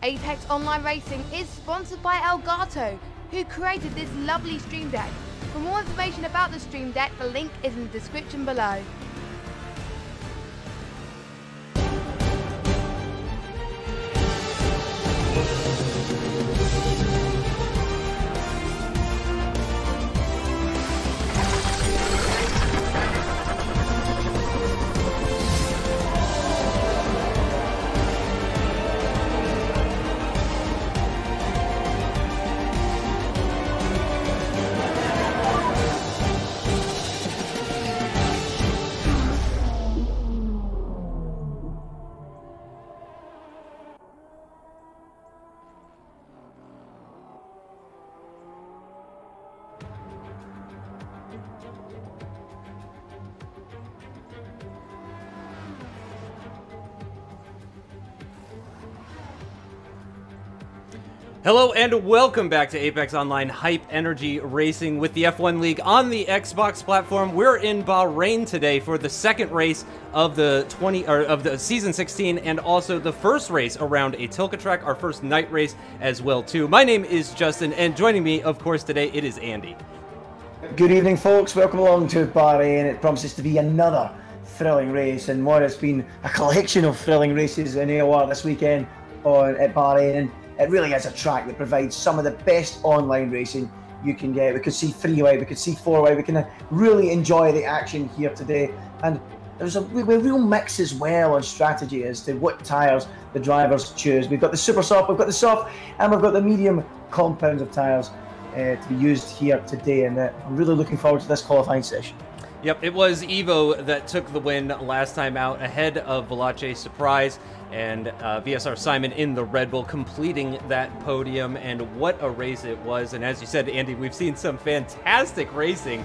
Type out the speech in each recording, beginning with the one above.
Apex Online Racing is sponsored by Elgato, who created this lovely Stream Deck. For more information about the Stream Deck, the link is in the description below. Hello and welcome back to Apex Online Hype Energy Racing with the F1 League on the Xbox platform. We're in Bahrain today for the second race of the season 16 and also the first race around a Tilka track, our first night race as well too. My name is Justin and joining me of course today it is Andy. Good evening folks, welcome along to Bahrain. It promises to be another thrilling race and what has been a collection of thrilling races in AOR this weekend at Bahrain. It really is a track that provides some of the best online racing you can get. We could see 3-way, we could see 4-way, we can really enjoy the action here today. And there's a real mix as well on strategy as to what tyres the drivers choose. We've got the super soft, we've got the soft, and we've got the medium compounds of tyres to be used here today. And I'm really looking forward to this qualifying session. Yep, it was Evo that took the win last time out ahead of Volace Surprise and VSR Simon in the Red Bull completing that podium, and what a race it was. And as you said, Andy, we've seen some fantastic racing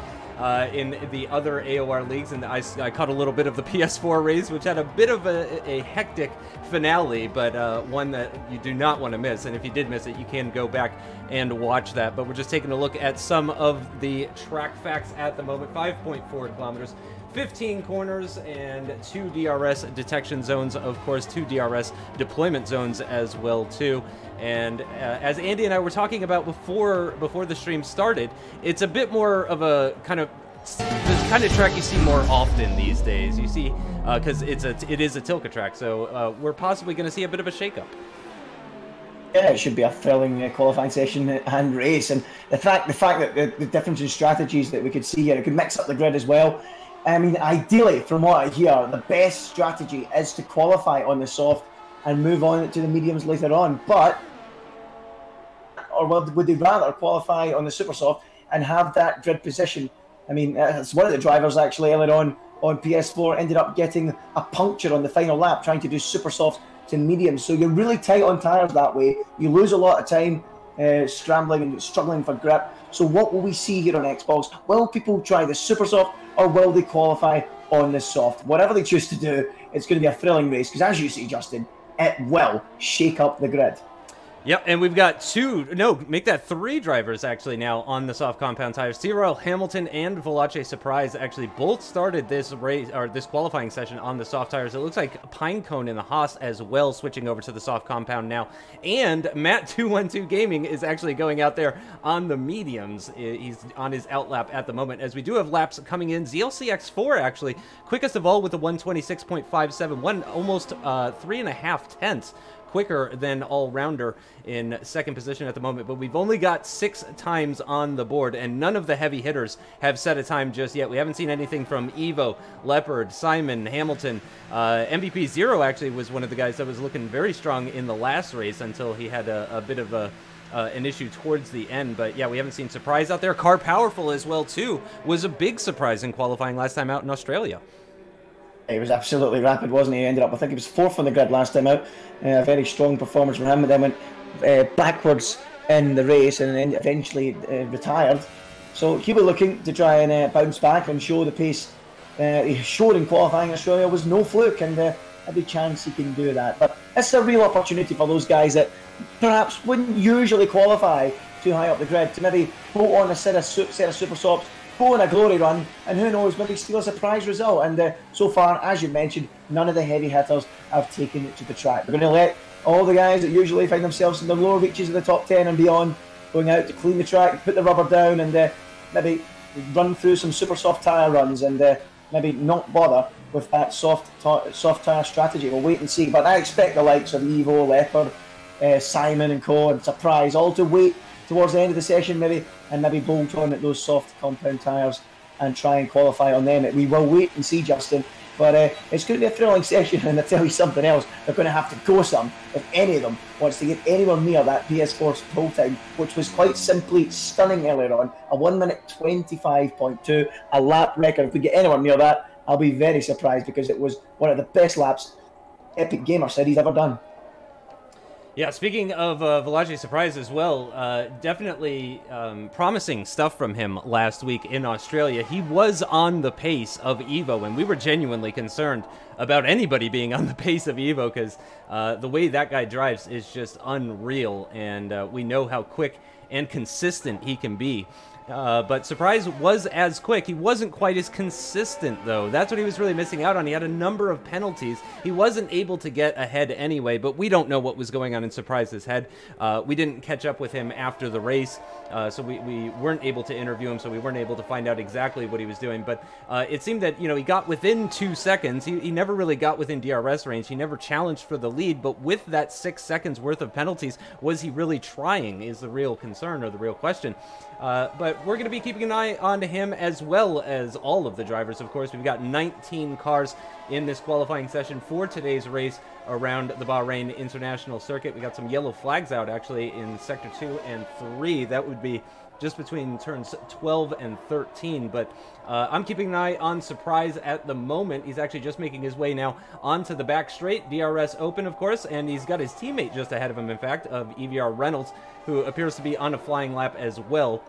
in the other AOR leagues, and I caught a little bit of the PS4 race, which had a bit of a hectic finale, but one that you do not want to miss. And if you did miss it, you can go back and watch that. But we're just taking a look at some of the track facts at the moment. 5.4 kilometers, 15 corners, and 2 DRS detection zones, of course, 2 DRS deployment zones as well too. And as Andy and I were talking about before the stream started, it's a bit more of a kind of the kind of track you see more often these days. You see, because it is a Tilka track, so we're possibly going to see a bit of a shakeup. Yeah, it should be a thrilling qualifying session and race, and the fact that the difference in strategies that we could see here, it could mix up the grid as well. I mean, ideally, from what I hear, the best strategy is to qualify on the soft and move on to the mediums later on. But, or would they rather qualify on the super soft and have that grid position? I mean, it's one of the drivers actually earlier on PS4 ended up getting a puncture on the final lap trying to do super soft to mediums. So you're really tight on tyres that way. You lose a lot of time scrambling and struggling for grip. So what will we see here on Xbox? Will people try the super soft or will they qualify on the soft? Whatever they choose to do, it's going to be a thrilling race because, as you see, Justin, it will shake up the grid. Yep, and we've got make that 3 drivers actually now on the soft compound tires. Cyril Hamilton and Volace Surprise actually both started this race or this qualifying session on the soft tires. It looks like Pinecone in the Haas as well switching over to the soft compound now. And Matt 212 Gaming is actually going out there on the mediums. He's on his outlap at the moment, as we do have laps coming in. ZLCX4 actually quickest of all with a 126.571, almost 3.5 tenths quicker than all-rounder in second position at the moment. But we've only got 6 times on the board, and none of the heavy hitters have set a time just yet. We haven't seen anything from Evo, Leopard, Simon, Hamilton. MVP Zero actually was one of the guys that was looking very strong in the last race until he had a bit of an issue towards the end. But yeah, we haven't seen Surprise out there. Car Powerful as well too was a big surprise in qualifying last time out in Australia. He was absolutely rapid, wasn't he? He ended up, I think he was 4th on the grid last time out. A very strong performance from him, and then went backwards in the race and then eventually retired. So he'll be looking to try and bounce back and show the pace he showed in qualifying in Australia was no fluke, and every chance he can do that. But it's a real opportunity for those guys that perhaps wouldn't usually qualify too high up the grid to maybe bolt on a set of super softs, go on a glory run, and who knows, maybe steal a surprise result. And so far, as you mentioned, none of the heavy hitters have taken it to the track. We're going to let all the guys that usually find themselves in the lower reaches of the top 10 and beyond, going out to clean the track, put the rubber down, and maybe run through some super soft tyre runs, and maybe not bother with that soft tyre strategy. We'll wait and see. But I expect the likes of Evo, Leopard, Simon and Co. and Surprise all to wait towards the end of the session maybe, and maybe bolt on at those soft compound tyres and try and qualify on them. We will wait and see, Justin. But it's going to be a thrilling session, and I tell you something else, they're going to have to go some if any of them wants to get anywhere near that PS4's pull time, which was quite simply stunning earlier on. A 1 minute 25.2, a lap record. If we get anywhere near that, I'll be very surprised, because it was one of the best laps Epic Gamer said he's ever done. Yeah, speaking of Volage Surprise as well, definitely promising stuff from him last week in Australia. He was on the pace of Evo, and we were genuinely concerned about anybody being on the pace of Evo, because the way that guy drives is just unreal, and we know how quick and consistent he can be. But Surprise was as quick. He wasn't quite as consistent, though. That's what he was really missing out on. He had a number of penalties. He wasn't able to get ahead anyway, but we don't know what was going on in Surprise's head. We didn't catch up with him after the race, so we weren't able to interview him, so we weren't able to find out exactly what he was doing. But it seemed that, you know, he got within 2 seconds. He never really got within DRS range. He never challenged for the lead, but with that 6 seconds worth of penalties, was he really trying is the real concern, or the real question. But we're going to be keeping an eye on him, as well as all of the drivers, of course. We've got 19 cars in this qualifying session for today's race around the Bahrain International Circuit. We got some yellow flags out, actually, in Sector 2 and 3. That would be just between turns 12 and 13. But I'm keeping an eye on Surprise at the moment. He's actually just making his way now onto the back straight. DRS open, of course, and he's got his teammate just ahead of him, in fact, of EVR Reynolds, who appears to be on a flying lap as well.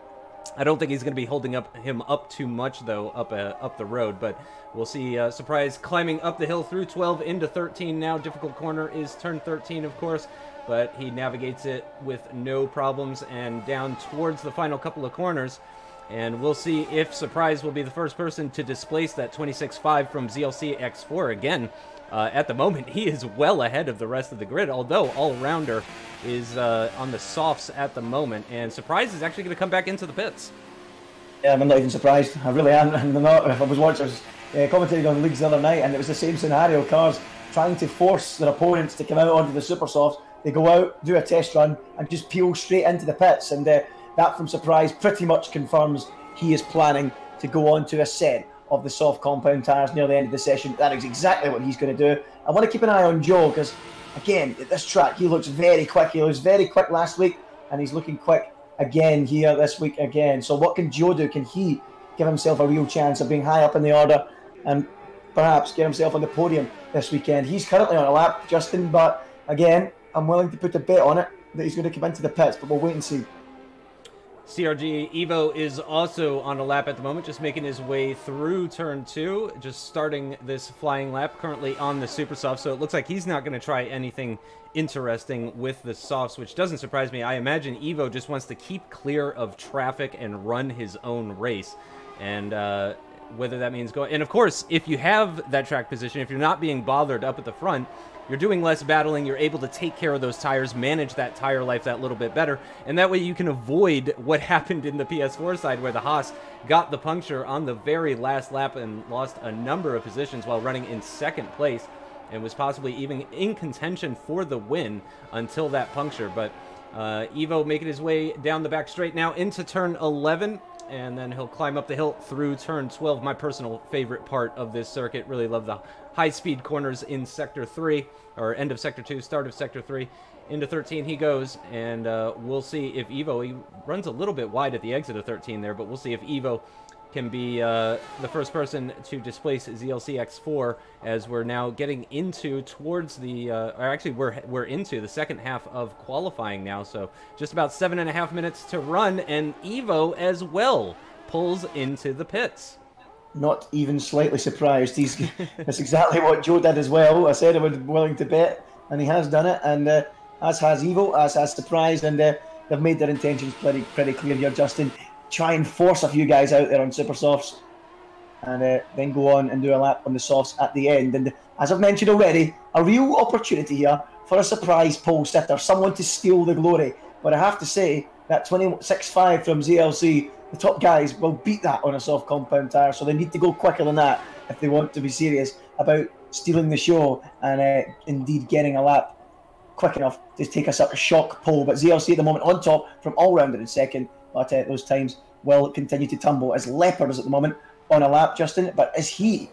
I don't think he's going to be holding him up too much, though, up the road, but we'll see. Surprise climbing up the hill through 12 into 13 now. Difficult corner is turn 13, of course, but he navigates it with no problems and down towards the final couple of corners. And we'll see if Surprise will be the first person to displace that 26.5 from ZLC X4 again. At the moment, he is well ahead of the rest of the grid, although All-Rounder is on the softs at the moment, and Surprise is actually going to come back into the pits. Yeah, I'm not even surprised. I really am. I was commentating on leagues the other night, and it was the same scenario. Cars trying to force their opponents to come out onto the super softs. They go out, do a test run, and just peel straight into the pits. And that from Surprise pretty much confirms he is planning to go on to a set of the soft compound tyres near the end of the session. That is exactly what he's going to do. I want to keep an eye on Joe, because, again, at this track, he looks very quick. He was very quick last week, and he's looking quick again here this week again. So what can Joe do? Can he give himself a real chance of being high up in the order and perhaps get himself on the podium this weekend? He's currently on a lap, Justin, but, again, I'm willing to put a bet on it that he's going to come into the pits, but we'll wait and see. CRG Evo is also on a lap at the moment, just making his way through turn 2, just starting this flying lap, currently on the super soft, so it looks like he's not going to try anything interesting with the softs, which doesn't surprise me. I imagine Evo just wants to keep clear of traffic and run his own race, and whether that means going... And of course, if you have that track position, if you're not being bothered up at the front, you're doing less battling, you're able to take care of those tires, manage that tire life that little bit better, and that way you can avoid what happened in the PS4 side, where the Haas got the puncture on the very last lap and lost a number of positions while running in second place, and was possibly even in contention for the win until that puncture. But Evo making his way down the back straight now into turn 11, and then he'll climb up the hill through turn 12, my personal favorite part of this circuit. Really love the high-speed corners in Sector 3, or end of Sector 2, start of Sector 3. Into 13 he goes, and we'll see if Evo, he runs a little bit wide at the exit of 13 there, but we'll see if Evo can be the first person to displace ZLC X4, as we're now getting into towards the, or actually we're into the second half of qualifying now, so just about 7.5 minutes to run, and Evo as well pulls into the pits. Not even slightly surprised. That's exactly what Joe did as well. I said I was willing to bet, and he has done it, and as has Evo, as has Surprise, and they've made their intentions pretty clear here, Justin. Try and force a few guys out there on super softs, and then go on and do a lap on the softs at the end. And as I've mentioned already, a real opportunity here for a surprise pole sitter, someone to steal the glory. But I have to say that 26.5 from ZLC, the top guys will beat that on a soft compound tyre, so they need to go quicker than that if they want to be serious about stealing the show and indeed getting a lap quick enough to take us up a shock pole. But ZLC at the moment on top from all-rounder in second, but those times will continue to tumble as Leopard is at the moment on a lap, Justin. But is he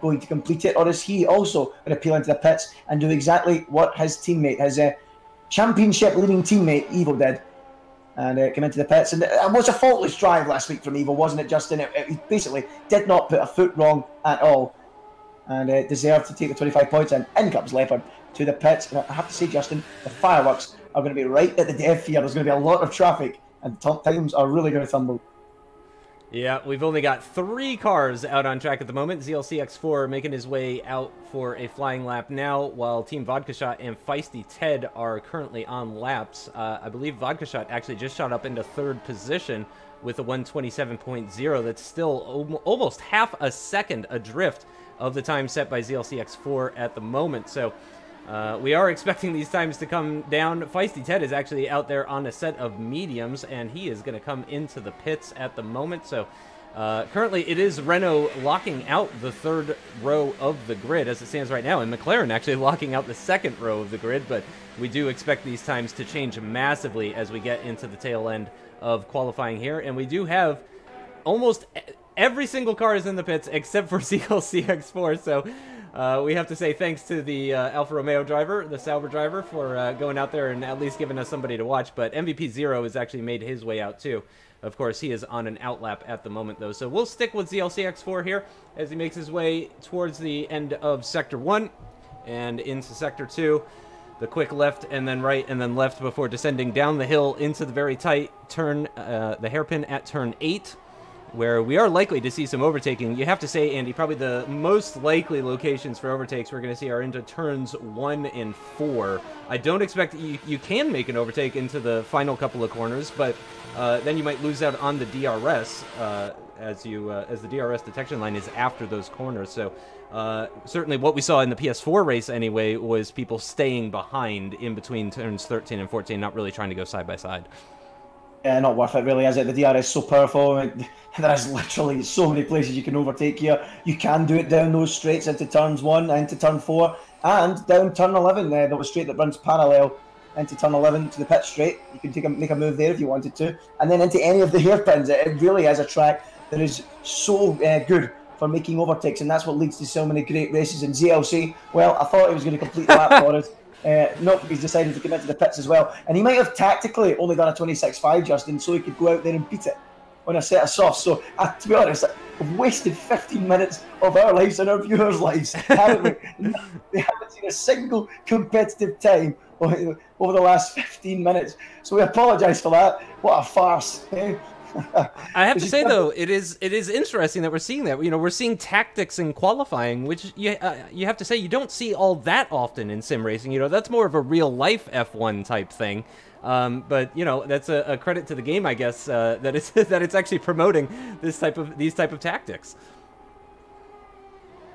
going to complete it, or is he also going to peel into the pits and do exactly what his teammate, his championship leading teammate Evo did, and come into the pits? And it was a faultless drive last week from Evo, wasn't it, Justin? He basically did not put a foot wrong at all, and deserved to take the 25 points. And in comes Leopard to the pits. And I have to say, Justin, the fireworks are going to be right at the death here. There's going to be a lot of traffic, and top times are really going to tumble. Yeah, we've only got 3 cars out on track at the moment. ZLC X4 making his way out for a flying lap now, while Team Vodka Shot and Feisty Ted are currently on laps. I believe Vodka Shot actually just shot up into 3rd position with a 127.0. That's still almost half a second adrift of the time set by ZLC X4 at the moment. So we are expecting these times to come down. Feisty Ted is actually out there on a set of mediums, and he is going to come into the pits at the moment. So currently it is Renault locking out the 3rd row of the grid as it stands right now, and McLaren actually locking out the 2nd row of the grid. But we do expect these times to change massively as we get into the tail end of qualifying here. And we do have almost every single car is in the pits except for ZLC X4. So we have to say thanks to the Alfa Romeo driver, the Sauber driver, for going out there and at least giving us somebody to watch. But MVP Zero has actually made his way out too. Of course, he is on an outlap at the moment, though. So we'll stick with ZLC X4 here as he makes his way towards the end of Sector 1 and into Sector 2. The quick left and then right and then left before descending down the hill into the very tight turn, the hairpin at turn 8. Where we are likely to see some overtaking. You have to say, Andy, probably the most likely locations for overtakes we're going to see are into turns 1 and 4. I don't expect you can make an overtake into the final couple of corners, but then you might lose out on the DRS as the DRS detection line is after those corners. So certainly what we saw in the PS4 race anyway was people staying behind in between turns 13 and 14, not really trying to go side by side. Yeah, not worth it really, is it? The DRS is so powerful. I mean, there's literally so many places you can overtake here. You can do it down those straights into turns 1, into turn 4, and down turn 11. There was a straight that runs parallel into turn 11 to the pit straight. You can make a move there if you wanted to, and then into any of the hairpins. It really is a track that is so good for making overtakes, and that's what leads to so many great races. In ZLC, well, I thought he was going to complete the lap for us. No, he's decided to come into the pits as well. And he might have tactically only done a 26.5, Justin, so he could go out there and beat it on a set of softs. So, to be honest, we've wasted 15 minutes of our lives and our viewers' lives, haven't we? They haven't seen a single competitive time over the last 15 minutes. So we apologise for that. What a farce. I have to say, though, it is interesting that we're seeing that. You know, we're seeing tactics in qualifying, which you have to say you don't see all that often in sim racing. You know, that's more of a real life F1 type thing. But you know, that's a credit to the game, I guess, that it's actually promoting these type of tactics.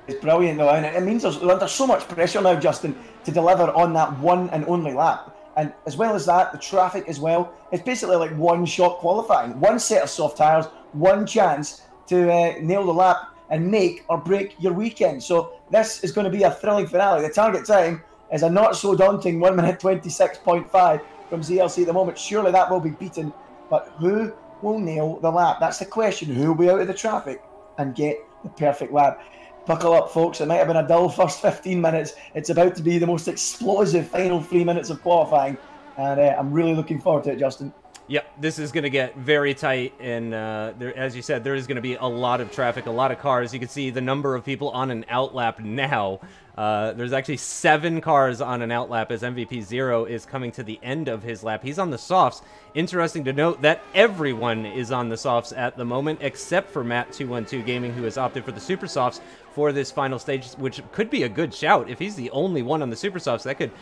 It's brilliant, though, and it means there's so much pressure now, Justin, to deliver on that one and only lap. And as well as that, the traffic as well. It's basically like one-shot qualifying. One set of soft tyres, one chance to nail the lap and make or break your weekend. So this is going to be a thrilling finale. The target time is a not-so-daunting 1 minute 26.5 from ZLC at the moment. Surely that will be beaten. But who will nail the lap? That's the question. Who will be out of the traffic and get the perfect lap? Buckle up, folks. It might have been a dull first 15 minutes. It's about to be the most explosive final 3 minutes of qualifying. And I'm really looking forward to it, Justin. Yep, this is going to get very tight. And as you said, there is going to be a lot of traffic, a lot of cars. You can see the number of people on an outlap now. There's actually 7 cars on an outlap as MVP Zero is coming to the end of his lap. He's on the softs. Interesting to note that everyone is on the softs at the moment, except for Matt212 Gaming, who has opted for the super softs for this final stage, which could be a good shout. If he's the only one on the super softs, that could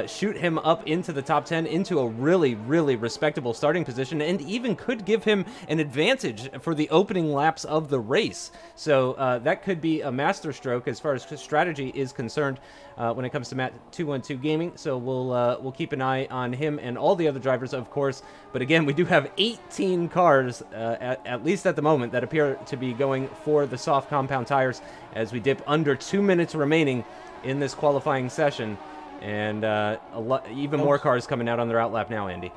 shoot him up into the top 10, into a really, really respectable starting position, and even could give him an advantage for the opening laps of the race. So that could be a masterstroke as far as strategy is is concerned when it comes to Matt 212 Gaming. So we'll keep an eye on him and all the other drivers, of course. But again, we do have 18 cars, at least at the moment, that appear to be going for the soft compound tires as we dip under 2 minutes remaining in this qualifying session. And even more cars coming out on their outlap now, Andy.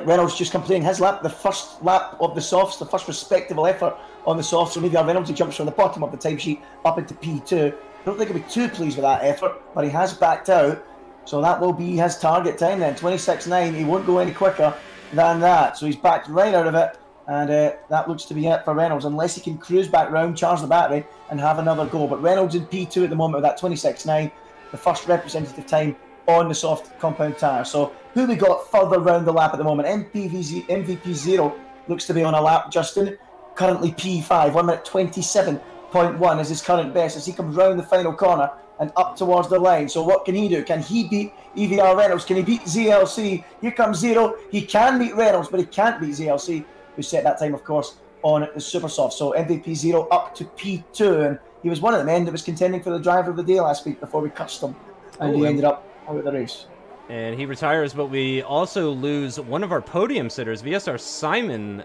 Reynolds just completing his lap, the first lap of the softs, the first respectable effort on the softs. So maybe Reynolds, he jumps from the bottom of the timesheet up into P2. I don't think he'll be too pleased with that effort, but he has backed out. So that will be his target time then, 26.9. He won't go any quicker than that. So he's backed right out of it, and that looks to be it for Reynolds, unless he can cruise back round, charge the battery, and have another go. But Reynolds in P2 at the moment with that 26.9, the first representative time on the soft compound tyre. So who we got further round the lap at the moment? MVP0 looks to be on a lap, Justin. Currently P5, 1 minute 27.1 is his current best as he comes round the final corner and up towards the line. So what can he do? Can he beat EVR Reynolds? Can he beat ZLC? Here comes Zero. He can beat Reynolds, but he can't beat ZLC, who set that time, of course, on the Super Soft. So MVP0 up to P2, and he was one of the men that was contending for the driver of the day last week before we cussed him, and he ended up out of the race. And he retires, but we also lose one of our podium sitters, VSR Simon,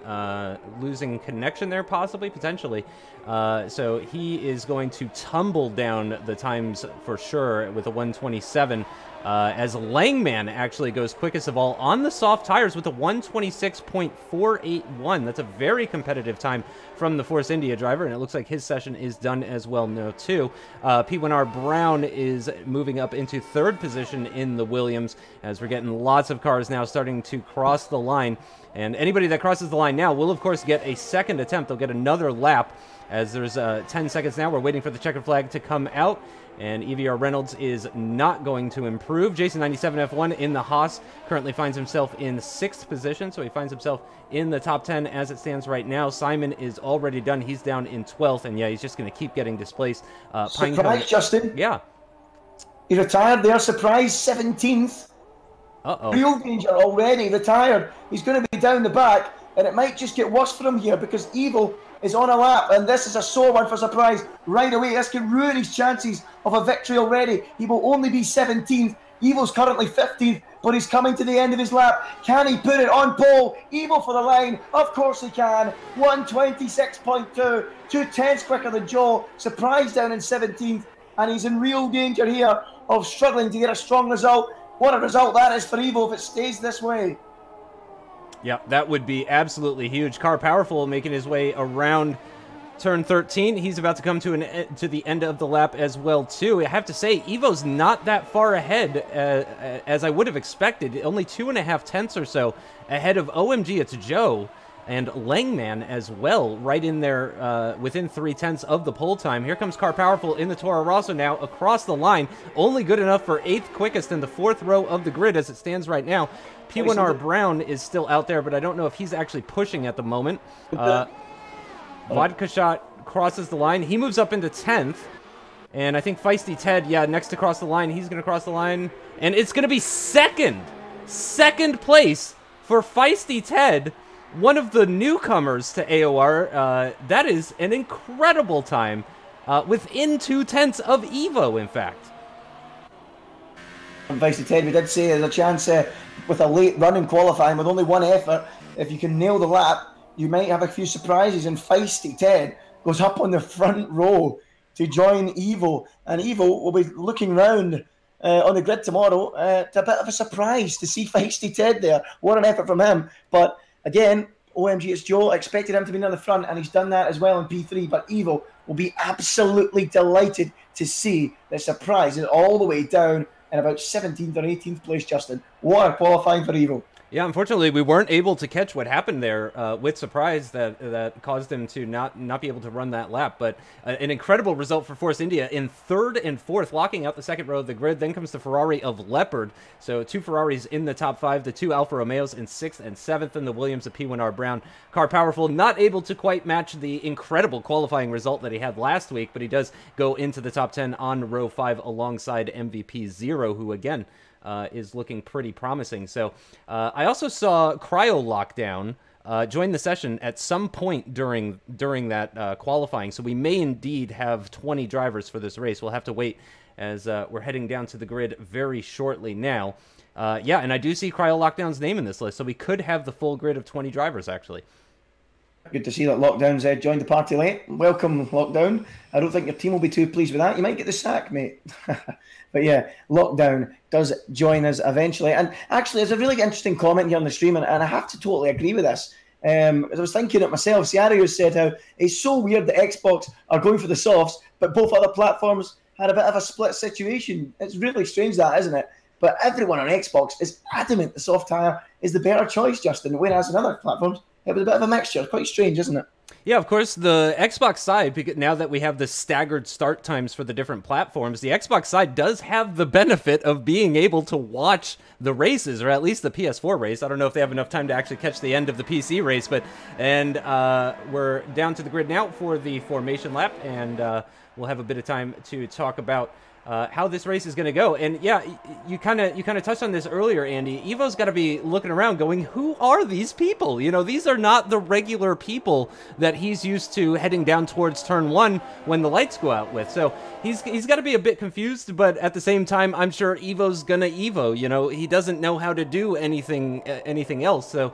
losing connection there, possibly, potentially. So he is going to tumble down the times for sure with a 127, as Langman actually goes quickest of all on the soft tires with a 126.481. That's a very competitive time from the Force India driver, and it looks like his session is done as well now, too. P1R Brown is moving up into third position in the Williams, as we're getting lots of cars now starting to cross the line. And anybody that crosses the line now will, of course, get a second attempt. They'll get another lap, as there's 10 seconds now. We're waiting for the checkered flag to come out, and EVR Reynolds is not going to improve. Jason97F1 in the Haas currently finds himself in 6th position, so he finds himself in the top 10 as it stands right now. Simon is already done. He's down in 12th, and yeah, he's just going to keep getting displaced. Surprise, Justin. Yeah. He retired there, surprise, 17th. Uh-oh. Real danger already, retired. He's going to be down the back, and it might just get worse for him here because Evil is on a lap, and this is a sore one for Surprise right away. This can ruin his chances of a victory already. He will only be 17th. Evil's currently 15th, but he's coming to the end of his lap. Can he put it on pole? Evil for the line. Of course he can. 126.2, 2/10 quicker than Joe. Surprise down in 17th, and he's in real danger here of struggling to get a strong result. What a result that is for Evil if it stays this way. Yeah, that would be absolutely huge. Car Powerful making his way around turn 13. He's about to come to the end of the lap as well, too. I have to say, Evo's not that far ahead as I would have expected. Only 2.5 tenths or so ahead of OMG. It's Joe and Langman as well, right in there within 3/10 of the pole time. Here comes Car Powerful in the Toro Rosso now across the line. Only good enough for 8th quickest in the 4th row of the grid as it stands right now. P1R Brown is still out there, but I don't know if he's actually pushing at the moment. Vodka Shot crosses the line. He moves up into 10th. And I think Feisty Ted, yeah, next to cross the line. He's going to cross the line. And it's going to be second. Second place for Feisty Ted, one of the newcomers to AOR. That is an incredible time. Within 2/10 of Evo, in fact. And Feisty Ted, we did say there's a chance with a late run in qualifying with only one effort, if you can nail the lap, you might have a few surprises. And Feisty Ted goes up on the front row to join Evo, and Evo will be looking round on the grid tomorrow. It's a bit of a surprise to see Feisty Ted there. What an effort from him. But again, OMG, it's Joe. I expected him to be near the front, and he's done that as well in P3. But Evo will be absolutely delighted to see the surprise is all the way down in about 17th or 18th place, Justin. What a qualifying for Evo. Yeah, unfortunately, we weren't able to catch what happened there with Surprise that caused him to not be able to run that lap. But an incredible result for Force India in 3rd and 4th, locking out the 2nd row of the grid. Then comes the Ferrari of Leopard. So 2 Ferraris in the top 5, the 2 Alfa Romeos in 6th and 7th, and the Williams of P1R Brown. Car Powerful not able to quite match the incredible qualifying result that he had last week, but he does go into the top 10 on row 5 alongside MVP Zero, who again is looking pretty promising. So I also saw Cryo Lockdown join the session at some point during that qualifying. So we may indeed have 20 drivers for this race. We'll have to wait as we're heading down to the grid very shortly now. Yeah, and I do see Cryo Lockdown's name in this list, so we could have the full grid of 20 drivers, actually. Good to see that Lockdown's joined the party late. Welcome, Lockdown. I don't think your team will be too pleased with that. You might get the sack, mate. But yeah, Lockdown does join us eventually. And actually, there's a really interesting comment here on the stream, and I have to totally agree with this. As I was thinking it myself, Siario said how it's so weird that Xbox are going for the softs, but both other platforms had a bit of a split situation. It's really strange that, isn't it? But everyone on Xbox is adamant the soft tire is the better choice, Justin, whereas in other platforms, it was a bit of a mixture. It's quite strange, isn't it? Yeah, of course, the Xbox side, because now that we have the staggered start times for the different platforms, the Xbox side does have the benefit of being able to watch the races, or at least the PS4 race. I don't know if they have enough time to actually catch the end of the PC race, but we're down to the grid now for the formation lap, and we'll have a bit of time to talk about how this race is going to go. And yeah, you kind of touched on this earlier, Andy. Evo's got to be looking around going, who are these people? You know, these are not the regular people that he's used to heading down towards turn 1 when the lights go out with. So he's got to be a bit confused, but at the same time, I'm sure Evo's gonna Evo. You know, he doesn't know how to do anything else. So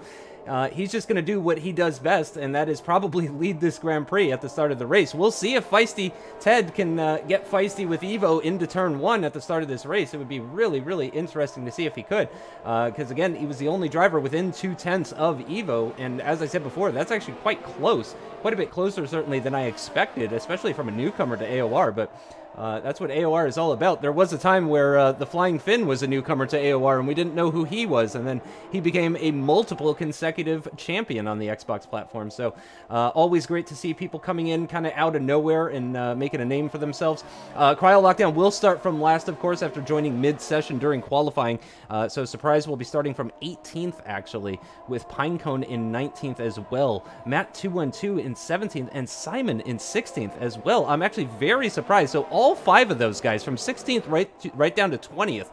he's just going to do what he does best, and that is probably lead this Grand Prix at the start of the race. We'll see if Feisty Ted can get feisty with Evo into turn 1 at the start of this race. It would be really, really interesting to see if he could, because again, he was the only driver within 2/10 of Evo, and as I said before, that's actually quite close, quite a bit closer certainly than I expected, especially from a newcomer to AOR, but that's what AOR is all about. There was a time where the Flying Finn was a newcomer to AOR, and we didn't know who he was, and then he became a multiple consecutive champion on the Xbox platform. So always great to see people coming in kind of out of nowhere and making a name for themselves. Cryo Lockdown will start from last, of course, after joining mid-session during qualifying. So Surprise will be starting from 18th, actually, with Pinecone in 19th as well. Matt 212 in 17th, and Simon in 16th as well. I'm actually very surprised. So all 5 of those guys from 16th right down to 20th.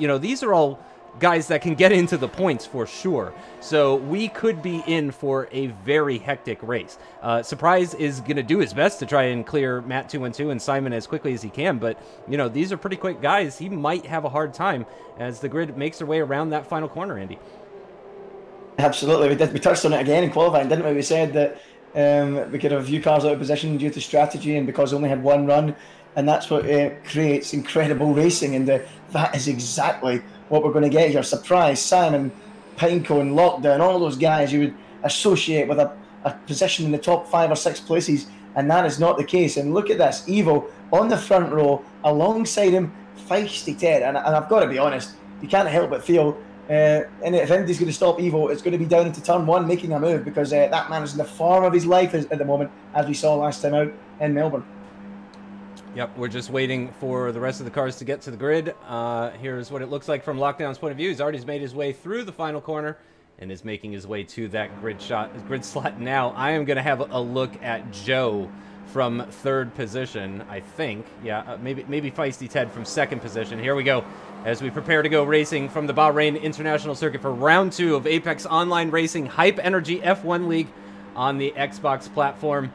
You know, these are all guys that can get into the points for sure. So we could be in for a very hectic race. Surprise is going to do his best to try and clear Matt 212 and Simon as quickly as he can. But, you know, these are pretty quick guys. He might have a hard time as the grid makes their way around that final corner, Andy. Absolutely. We touched on it again in qualifying, didn't we? We said that we could have a few cars out of position due to strategy and because they only had one run. And that's what creates incredible racing, and that is exactly what we're going to get here. Surprise, Simon, Pinecone, Lockdown, all those guys you would associate with a position in the top 5 or 6 places, and that is not the case. And look at this, Evo on the front row, alongside him, Feisty Ted. And I've got to be honest, you can't help but feel, and if anybody's going to stop Evo, it's going to be down into turn 1 making a move, because that man is in the form of his life at the moment, as we saw last time out in Melbourne. Yep, we're just waiting for the rest of the cars to get to the grid. Here's what it looks like from Lockdown's point of view. He's already made his way through the final corner and is making his way to that grid slot now. I am going to have a look at Joe from 3rd position, I think. Yeah, maybe Feisty Ted from 2nd position. Here we go as we prepare to go racing from the Bahrain International Circuit for round 2 of Apex Online Racing Hype Energy F1 League on the Xbox platform.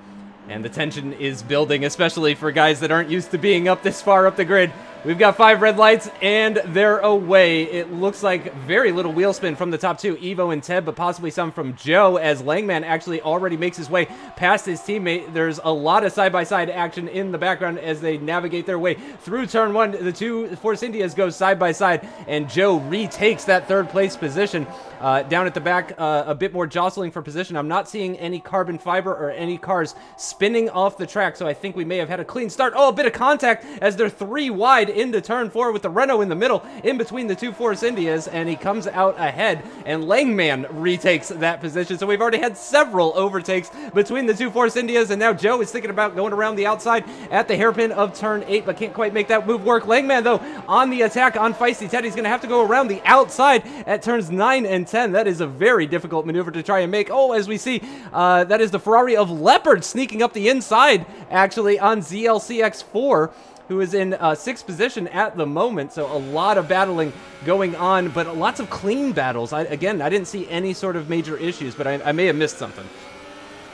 And the tension is building, especially for guys that aren't used to being up this far up the grid. We've got 5 red lights, and they're away. It looks like very little wheel spin from the top 2, Evo and Ted, but possibly some from Joe, as Langman actually already makes his way past his teammate. There's a lot of side-by-side action in the background as they navigate their way through turn 1. The 2 Force Indias go side-by-side, and Joe retakes that 3rd place position. Down at the back, a bit more jostling for position. I'm not seeing any carbon fiber or any cars spinning off the track, so I think we may have had a clean start. Oh, a bit of contact as they're 3 wide into turn 4 with the Renault in the middle, in between the 2 Force Indias, and he comes out ahead, and Langman retakes that position. So we've already had several overtakes between the 2 Force Indias, and now Joe is thinking about going around the outside at the hairpin of turn 8, but can't quite make that move work. Langman, though, on the attack on Feisty Ted. He's going to have to go around the outside at turns 9 and 10. That is a very difficult maneuver to try and make. Oh, as we see, that is the Ferrari of Leopard sneaking up the inside, actually, on ZLCX4. who is in 6th position at the moment. So a lot of battling going on, but lots of clean battles. Again, I didn't see any sort of major issues, but I may have missed something.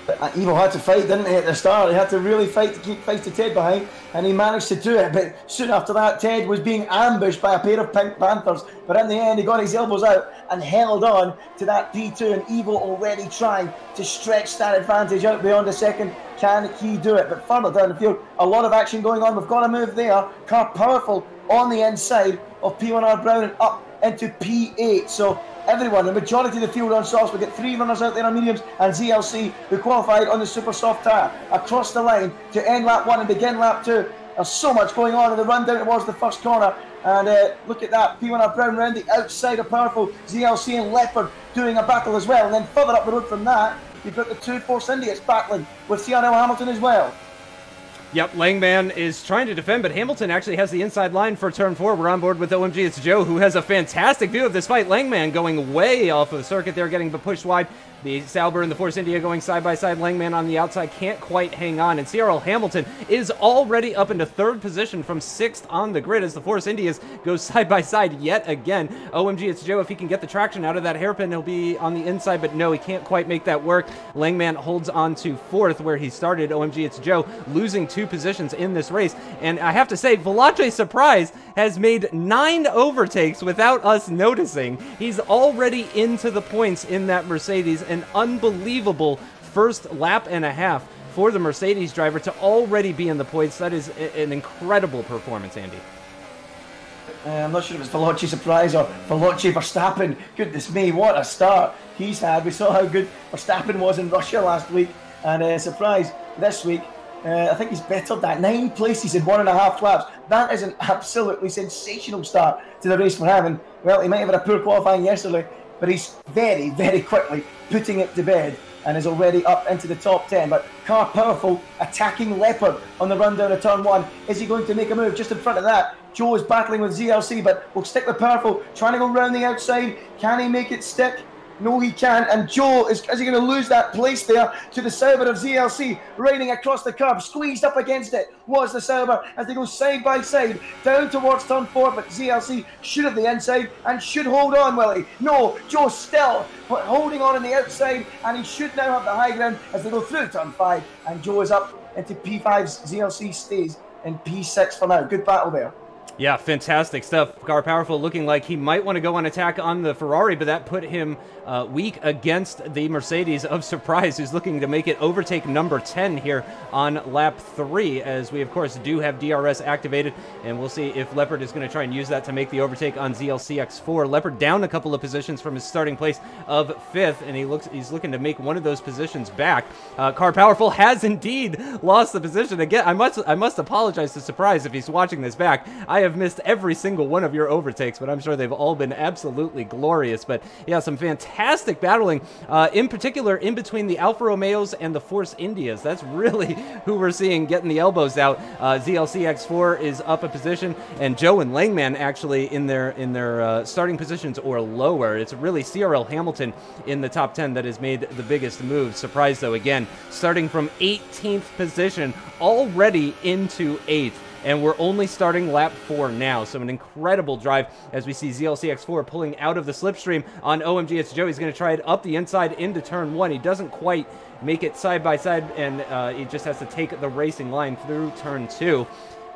Evo had to fight, didn't he, at the start? He had to really fight to keep Ted behind, and he managed to do it. But soon after that, Ted was being ambushed by a pair of Pink Panthers. But in the end, he got his elbows out and held on to that P2, and Evo already trying to stretch that advantage out beyond a second. Can he do it? But further down the field, a lot of action going on. We've got a move there. Car Powerful on the inside of P1R Brown and up into P8. So everyone, the majority of the field on softs. We've got 3 runners out there on mediums and ZLC who qualified on the super soft tyre across the line to end lap 1 and begin lap 2. There's so much going on in the run down towards the first corner. And look at that, P1R Brown round the outside of Powerful, ZLC and Leopard doing a battle as well. And then further up the road from that, you've got the 2 Force Indians battling with CRL Hamilton as well. Yep, Langman is trying to defend, but Hamilton actually has the inside line for turn 4. We're on board with OMG. It's Joe, who has a fantastic view of this fight. Langman going way off of the circuit there, getting pushed wide. The Sauber and the Force India going side by side. Langman on the outside can't quite hang on. And CRL Hamilton is already up into 3rd position from 6th on the grid as the Force Indias go side by side yet again. OMG, it's Joe. If he can get the traction out of that hairpin, he'll be on the inside, but no, he can't quite make that work. Langman holds on to 4th where he started. OMG, it's Joe, losing 2 positions in this race. And I have to say, Velace Surprise has made 9 overtakes without us noticing. He's already into the points in that Mercedes. An unbelievable first lap and a half for the Mercedes driver to already be in the points. That is an incredible performance, Andy. I'm not sure if it's Velace Surprise or Velace Verstappen. Goodness me, what a start he's had. We saw how good Verstappen was in Russia last week, and Surprise this week. I think he's bettered that. 9 places in 1.5 laps. That is an absolutely sensational start to the race for him. And, well, he might have had a poor qualifying yesterday, but he's very, very quickly putting it to bed and is already up into the top 10. But Car Powerful attacking Leopard on the run down of turn 1. Is he going to make a move? Just in front of that, Joe is battling with ZLC, but we'll stick with Powerful, trying to go round the outside. Can he make it stick? No, he can. And Joe, is he going to lose that place there to the Sauber of ZLC, riding across the curb, squeezed up against it was the Sauber as they go side by side down towards turn 4, but ZLC should have the inside and should hold on, will he? No, Joe still but holding on the outside, and he should now have the high ground as they go through turn 5, and Joe is up into P5's ZLC stays in P6 for now. Good battle there. Yeah, fantastic stuff. Car Powerful looking like he might want to go on attack on the Ferrari, but that put him weak against the Mercedes of Surprise, who's looking to make it overtake number 10 here on lap 3, as we, of course, do have DRS activated, and we'll see if Leopard is going to try and use that to make the overtake on ZLCX4. Leopard down a couple of positions from his starting place of 5th, and he's looking to make one of those positions back. Car Powerful has indeed lost the position. Again, I must apologize to Surprise if he's watching this back. I have missed every single one of your overtakes, but I'm sure they've all been absolutely glorious. But yeah, some fantastic battling, in particular in between the Alfa Romeos and the Force Indias. That's really who we're seeing getting the elbows out. ZLCX4 is up a position, and Joe and Langman actually in their starting positions or lower. It's really CRL Hamilton in the top 10 that has made the biggest move. Surprise though, again, starting from 18th position already into 8th. And we're only starting lap 4 now, so an incredible drive as we see ZLCX4 pulling out of the slipstream on OMG. It's Joe. He's going to try it up the inside into turn 1. He doesn't quite make it side by side, and he just has to take the racing line through turn 2.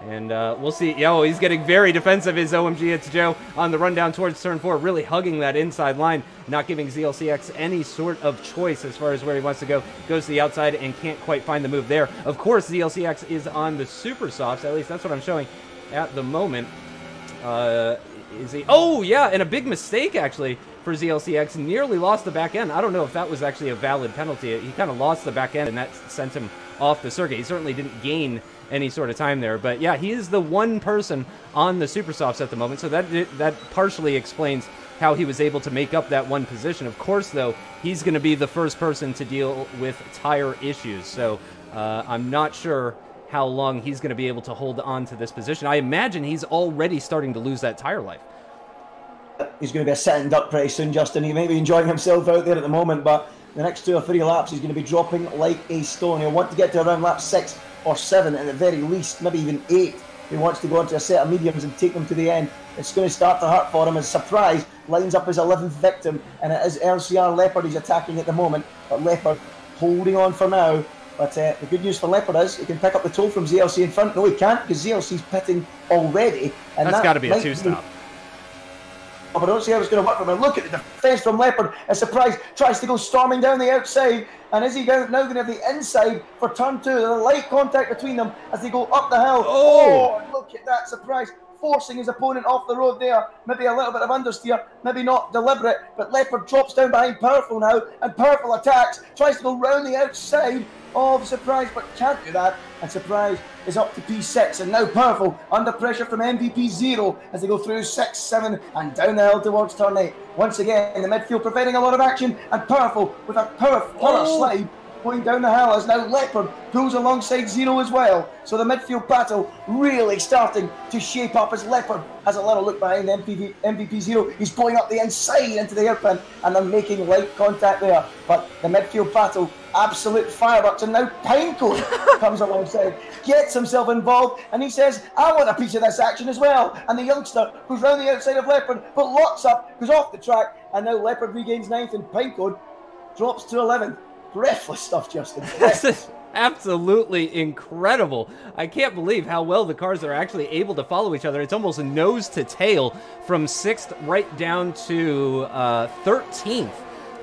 And we'll see. Yo, he's getting very defensive, is OMG. It's Joe on the run down towards turn 4, really hugging that inside line, not giving ZLCX any sort of choice as far as where he wants to go. Goes to the outside and can't quite find the move there. Of course, ZLCX is on the super softs. At least that's what I'm showing at the moment. Is he? Oh, yeah, and a big mistake, actually, for ZLCX. Nearly lost the back end. I don't know if that was actually a valid penalty. He kind of lost the back end, and that sent him off the circuit. He certainly didn't gain any sort of time there, but yeah, he is the one person on the super softs at the moment, so that partially explains how he was able to make up that one position. Of course, though, he's going to be the first person to deal with tire issues, so I'm not sure how long he's going to be able to hold on to this position. I imagine he's already starting to lose that tire life. He's going to be a sitting duck pretty soon, Justin. He may be enjoying himself out there at the moment, but the next 2 or 3 laps he's going to be dropping like a stone. He'll want to get to around lap 6 or 7 at the very least, maybe even 8, who wants to go into a set of mediums and take them to the end. It's going to start to hurt for him as Surprise lines up his 11th victim, and it is LCR Leopard he's attacking at the moment, but Leopard holding on for now. But the good news for Leopard is he can pick up the toll from ZLC in front. No, he can't, because ZLC's pitting already. And that's got to be a two-stop. But I don't see how it's going to work for him. Look at the defence from Leopard. A Surprise tries to go storming down the outside. And is he now going to have the inside for turn 2? There's a light contact between them as they go up the hill. Oh, look at that Surprise. Forcing his opponent off the road there. Maybe a little bit of understeer, maybe not deliberate, but Leopard drops down behind Powerful now, and Powerful attacks, tries to go round the outside of Surprise, but can't do that, and Surprise is up to P6, and now Powerful under pressure from MVP 0 as they go through 6, 7, and down the hill towards turn 8. Once again, the midfield providing a lot of action, and Powerful with a power slide going down the hill as now Leopard pulls alongside 0 as well. So the midfield battle really starting to shape up as Leopard has a little look behind MVP 0. He's pulling up the inside into the hairpin, and they're making light contact there. But the midfield battle, absolute fireworks, and now Pinecone comes alongside, gets himself involved, and he says, I want a piece of this action as well. And the youngster goes round the outside of Leopard, but locks up, goes off the track, and now Leopard regains 9th, and Pinecone drops to 11th. Breathless stuff, Justin. This is absolutely incredible. I can't believe how well the cars are actually able to follow each other. It's almost nose to tail from 6th right down to 13th.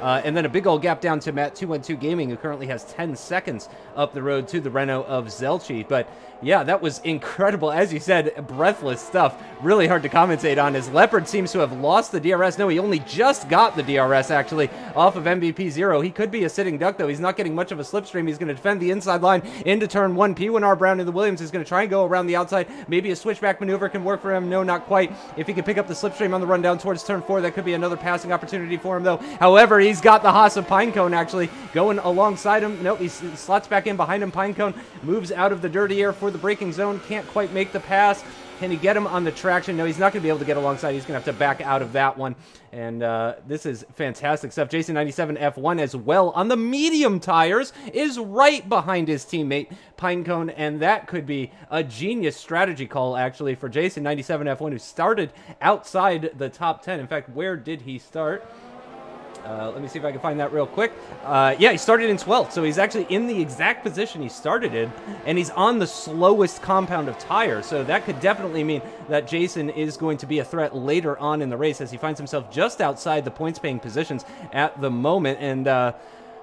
And then a big old gap down to Matt 212 Gaming, who currently has 10 seconds up the road to the Renault of Zelchi. But yeah, that was incredible. As you said, breathless stuff. Really hard to commentate on, as Leopard seems to have lost the DRS. No, he only just got the DRS, actually, off of MVP 0. He could be a sitting duck, though. He's not getting much of a slipstream. He's going to defend the inside line into turn 1. P1R Brown in the Williams is going to try and go around the outside. Maybe a switchback maneuver can work for him. No, not quite. If he can pick up the slipstream on the run down towards turn 4, that could be another passing opportunity for him, though. However, he's got the Haas of Pinecone, actually, going alongside him. Nope, he slots back in behind him. Pinecone moves out of the dirty air for the braking zone. Can't quite make the pass. Can he get him on the traction? No, he's not going to be able to get alongside. He's going to have to back out of that one. And this is fantastic stuff. Jason97 F1 as well on the medium tires is right behind his teammate Pinecone, and that could be a genius strategy call, actually, for Jason97 F1, who started outside the top 10. In fact, where did he start? Let me see if I can find that real quick. Yeah, he started in 12th, so he's actually in the exact position he started in, and he's on the slowest compound of tires, so that could definitely mean that Jason is going to be a threat later on in the race, as he finds himself just outside the points-paying positions at the moment. And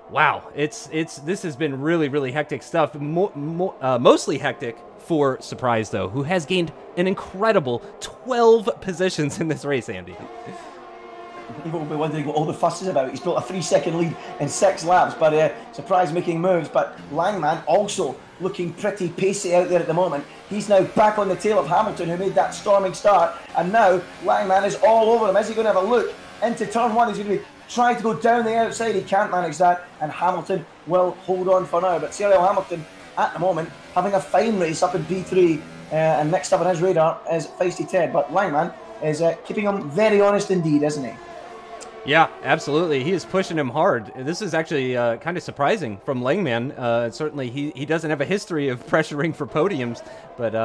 wow, this has been really, really hectic stuff. Mostly hectic for Surprise, though, who has gained an incredible 12 positions in this race, Andy. People will be wondering what all the fuss is about. He's built a 3-second lead in 6 laps, but Surprise making moves. But Langman also looking pretty pacey out there at the moment. He's now back on the tail of Hamilton, who made that storming start, and now Langman is all over him. Is he going to have a look into turn 1? He's going to be trying to go down the outside. He can't manage that, and Hamilton will hold on for now. But Cyril Hamilton, at the moment, having a fine race up in P3, and next up on his radar is Feisty Ted. But Langman is keeping him very honest indeed, isn't he? Yeah, absolutely. He is pushing him hard. This is actually kind of surprising from Langman. Certainly, he doesn't have a history of pressuring for podiums, but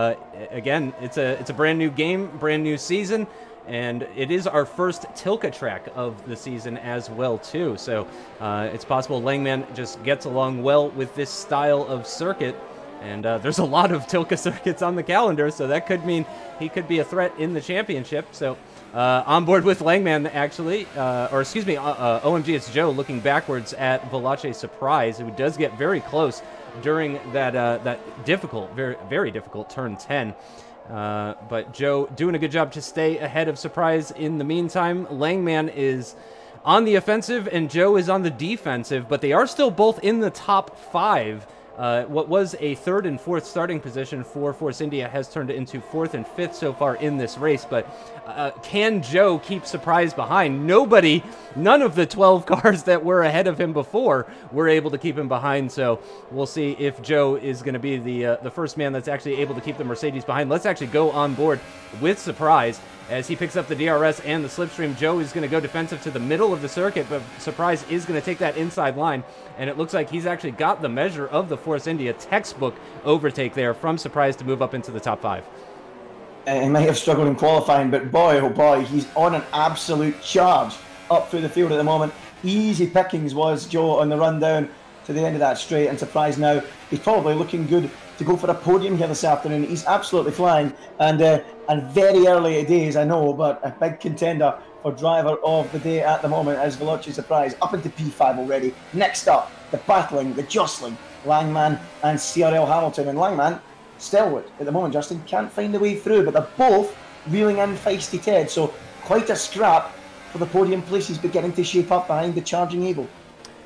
again, it's a brand new game, brand new season, and it is our first Tilka track of the season as well, too. So it's possible Langman just gets along well with this style of circuit. And there's a lot of Tilka circuits on the calendar, so that could mean he could be a threat in the championship. So on board with Langman, actually, or excuse me, OMG, it's Joe looking backwards at Veloce Surprise, who does get very close during that difficult, very, very difficult turn 10. But Joe doing a good job to stay ahead of Surprise in the meantime. Langman is on the offensive and Joe is on the defensive, but they are still both in the top 5. What was a 3rd and 4th starting position for Force India has turned into 4th and 5th so far in this race, but can Joe keep Surprise behind? None of the 12 cars that were ahead of him before were able to keep him behind, so we'll see if Joe is going to be the first man that's actually able to keep the Mercedes behind. Let's actually go on board with Surprise. As he picks up the DRS and the slipstream, Joe is going to go defensive to the middle of the circuit, but Surprise is going to take that inside line, and it looks like he's actually got the measure of the Force India textbook overtake there from Surprise to move up into the top 5. He might have struggled in qualifying, but boy, oh boy, he's on an absolute charge up through the field at the moment. Easy pickings was Joe on the run down to the end of that straight, and Surprise now, he's probably looking good to go for a podium here this afternoon. He's absolutely flying, and very early days, I know, but a big contender for driver of the day at the moment as Veloce Surprise up into P5 already. Next up, the battling, the jostling, Langman and CRL Hamilton. And Langman, stalwart at the moment, Justin, can't find a way through, but they're both reeling in feisty Ted, so quite a scrap for the podium places beginning to shape up behind the charging Evo.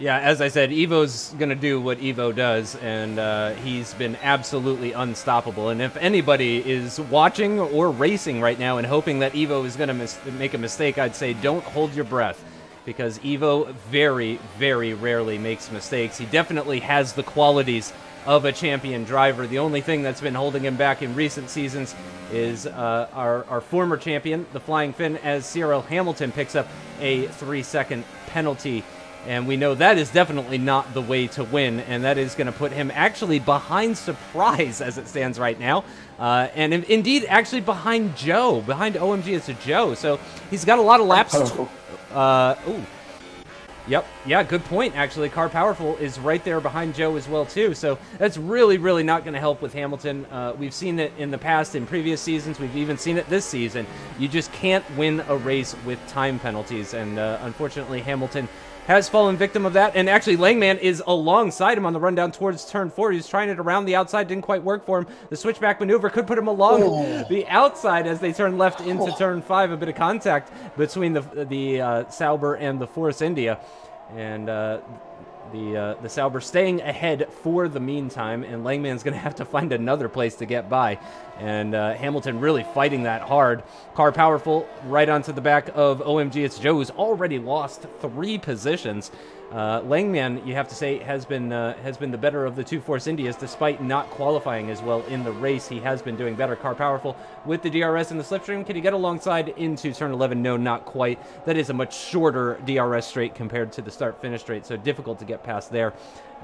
Yeah, as I said, Evo's going to do what Evo does, and he's been absolutely unstoppable. And if anybody is watching or racing right now and hoping that Evo is going to make a mistake, I'd say don't hold your breath, because Evo very, very rarely makes mistakes. He definitely has the qualities of a champion driver. The only thing that's been holding him back in recent seasons is our former champion, the Flying Finn, as CRL Hamilton picks up a 3-second penalty. And we know that is definitely not the way to win, and that is going to put him actually behind Surprise as it stands right now. And indeed, actually behind Joe. Behind OMG, it's a Joe. So he's got a lot of laps. Ooh. Yep. Yeah, good point, actually. Car Powerful is right there behind Joe as well, too. So that's really, really not going to help with Hamilton. We've seen it in the past, in previous seasons. We've even seen it this season. You just can't win a race with time penalties. And unfortunately, Hamilton has fallen victim of that, and actually Langman is alongside him on the run down towards turn 4. He's trying it around the outside, didn't quite work for him. The switchback maneuver could put him along the outside as they turn left into turn 5. A bit of contact between the Sauber and the Force India, and the Sauber staying ahead for the meantime, and Langman's going to have to find another place to get by. And Hamilton really fighting that hard. Car Powerful right onto the back of OMG It's Joe, who's already lost 3 positions. Langman, you have to say, has been the better of the 2 Force Indias, despite not qualifying as well in the race. He has been doing better. Car Powerful with the DRS and the slipstream. Can he get alongside into turn 11? No, not quite. That is a much shorter DRS straight compared to the start-finish straight, so difficult to get past there.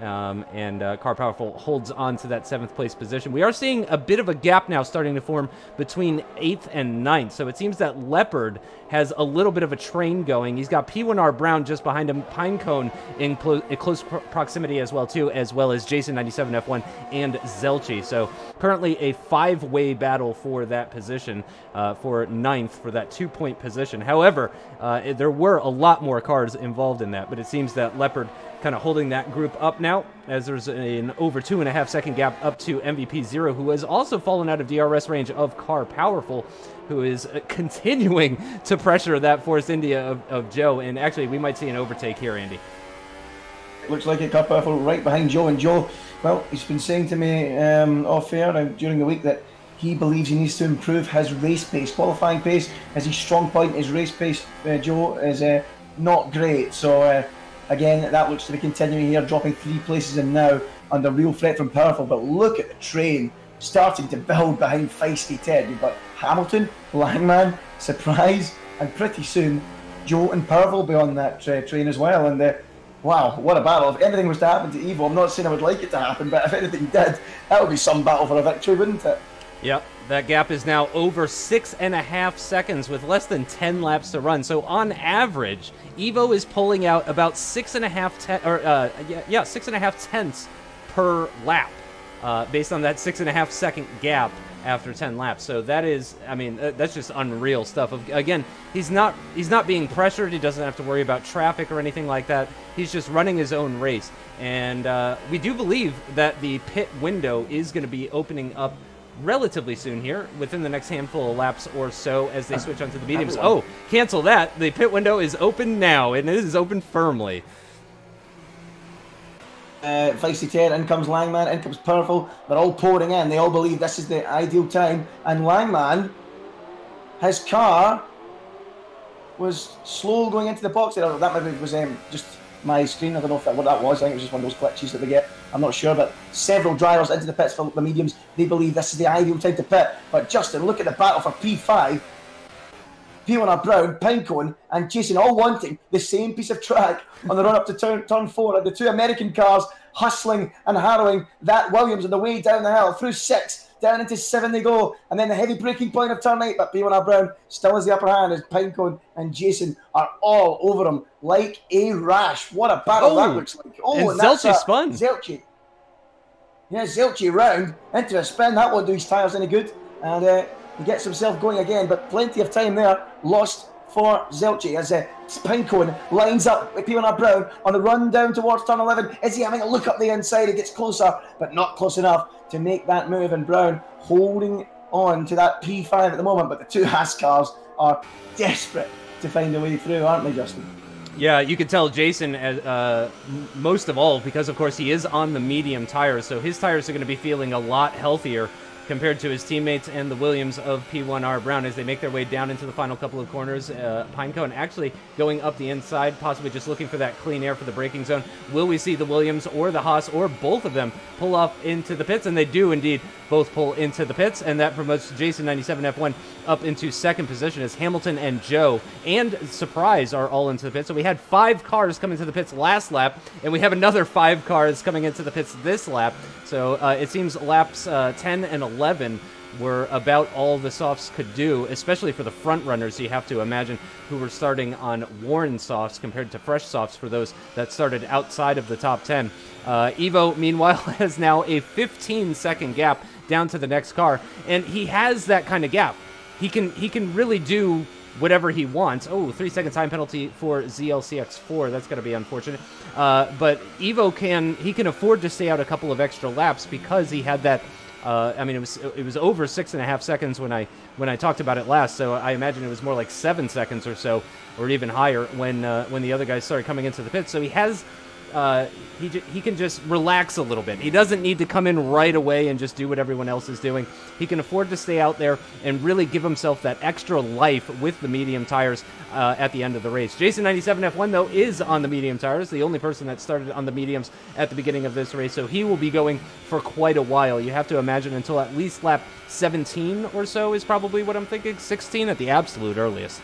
Car Powerful holds on to that 7th place position. We are seeing a bit of a gap now starting to form between 8th and 9th, so it seems that Leopard has a little bit of a train going. He's got P1R Brown just behind him, Pinecone in close proximity as well as Jason 97 F1 and Zelchi. So currently a 5-way battle for that position, for 9th, for that 2-point position. However, there were a lot more cars involved in that, but it seems that Leopard kind of holding that group up now, as there's an over 2.5-second gap up to MVP 0, who has also fallen out of DRS range of Car Powerful, who is continuing to pressure that Force India of Joe. And actually, we might see an overtake here, Andy. It looks like it. Car Powerful right behind Joe. And Joe, well, he's been saying to me off air during the week that he believes he needs to improve his race pace, qualifying pace. As his strong point, his race pace, Joe, is not great. So, again, that looks to be continuing here, dropping 3 places in now under real threat from Powerful. But look at the train starting to build behind feisty Ted. You've got Hamilton, Langman, Surprise, and pretty soon Joe and Powerful will be on that train as well. And wow, what a battle. If anything was to happen to Evo, I'm not saying I would like it to happen, but if anything did, that would be some battle for a victory, wouldn't it? Yep, that gap is now over 6.5 seconds with less than 10 laps to run. So on average, Evo is pulling out about 6.5 tenths per lap, based on that 6.5-second gap after 10 laps. So that is, I mean, that's just unreal stuff. Again, he's not being pressured. He doesn't have to worry about traffic or anything like that. He's just running his own race. And we do believe that the pit window is going to be opening up relatively soon here, within the next handful of laps or so, as they switch onto the mediums. Oh, cancel that. The pit window is open now, and it is open firmly. Feisty Ted, in comes Langman, in comes Powerful. They're all pouring in. They all believe this is the ideal time. And Langman, his car was slow going into the box there. That maybe was just my screen. I don't know what that was. I think it was just one of those glitches that they get. I'm not sure, but several drivers into the pits for the mediums. They believe this is the ideal time to pit. But Justin, look at the battle for P5. P1R Brown, Pinecone, and Jason all wanting the same piece of track on the run up to turn 4. And the 2 American cars hustling and harrowing that Williams on the way down the hill through 6 down into 7 they go, and then the heavy braking point of turn 8, but P1R Brown still has the upper hand as Pinecone and Jason are all over him like a rash. What a battle that looks like. Oh, and Zelchi spun. Zelchi. Yeah, Zelchi round into a spin. That won't do his tyres any good, and he gets himself going again, but plenty of time there lost for Zelchi as Pinecone lines up with P1R Brown on the run down towards turn 11. Is he having a look up the inside? He gets closer, but not close enough to make that move, and Brown holding on to that P5 at the moment, but the two Haas cars are desperate to find a way through, aren't they, Justin? Yeah, you can tell Jason, most of all, because of course he is on the medium tires, so his tires are going to be feeling a lot healthier compared to his teammates and the Williams of P1R Brown as they make their way down into the final couple of corners. Pinecone actually going up the inside, possibly just looking for that clean air for the braking zone. Will we see the Williams or the Haas or both of them pull up into the pits? And they do indeed both pull into the pits, and that promotes Jason 97F1 up into second position as Hamilton and Joe and Surprise are all into the pits. So we had 5 cars come into the pits last lap, and we have another 5 cars coming into the pits this lap. So it seems laps 10 and 11 were about all the softs could do, especially for the front runners. You have to imagine who were starting on worn softs compared to fresh softs for those that started outside of the top 10. Evo, meanwhile, has now a 15-second gap down to the next car, and he has that kind of gap. He can really do whatever he wants. Oh, 3-second time penalty for ZLCX4. That's going to be unfortunate. But Evo can afford to stay out a couple of extra laps because he had that. I mean, it was over 6.5 seconds when I talked about it last. So I imagine it was more like 7 seconds or so, or even higher when the other guys started coming into the pit. So he has. He can just relax a little bit. He doesn't need to come in right away and just do what everyone else is doing. He can afford to stay out there and really give himself that extra life with the medium tires at the end of the race. Jason 97F1, though, is on the medium tires, the only person that started on the mediums at the beginning of this race, so he will be going for quite a while. You have to imagine until at least lap 17 or so is probably what I'm thinking. 16 at the absolute earliest.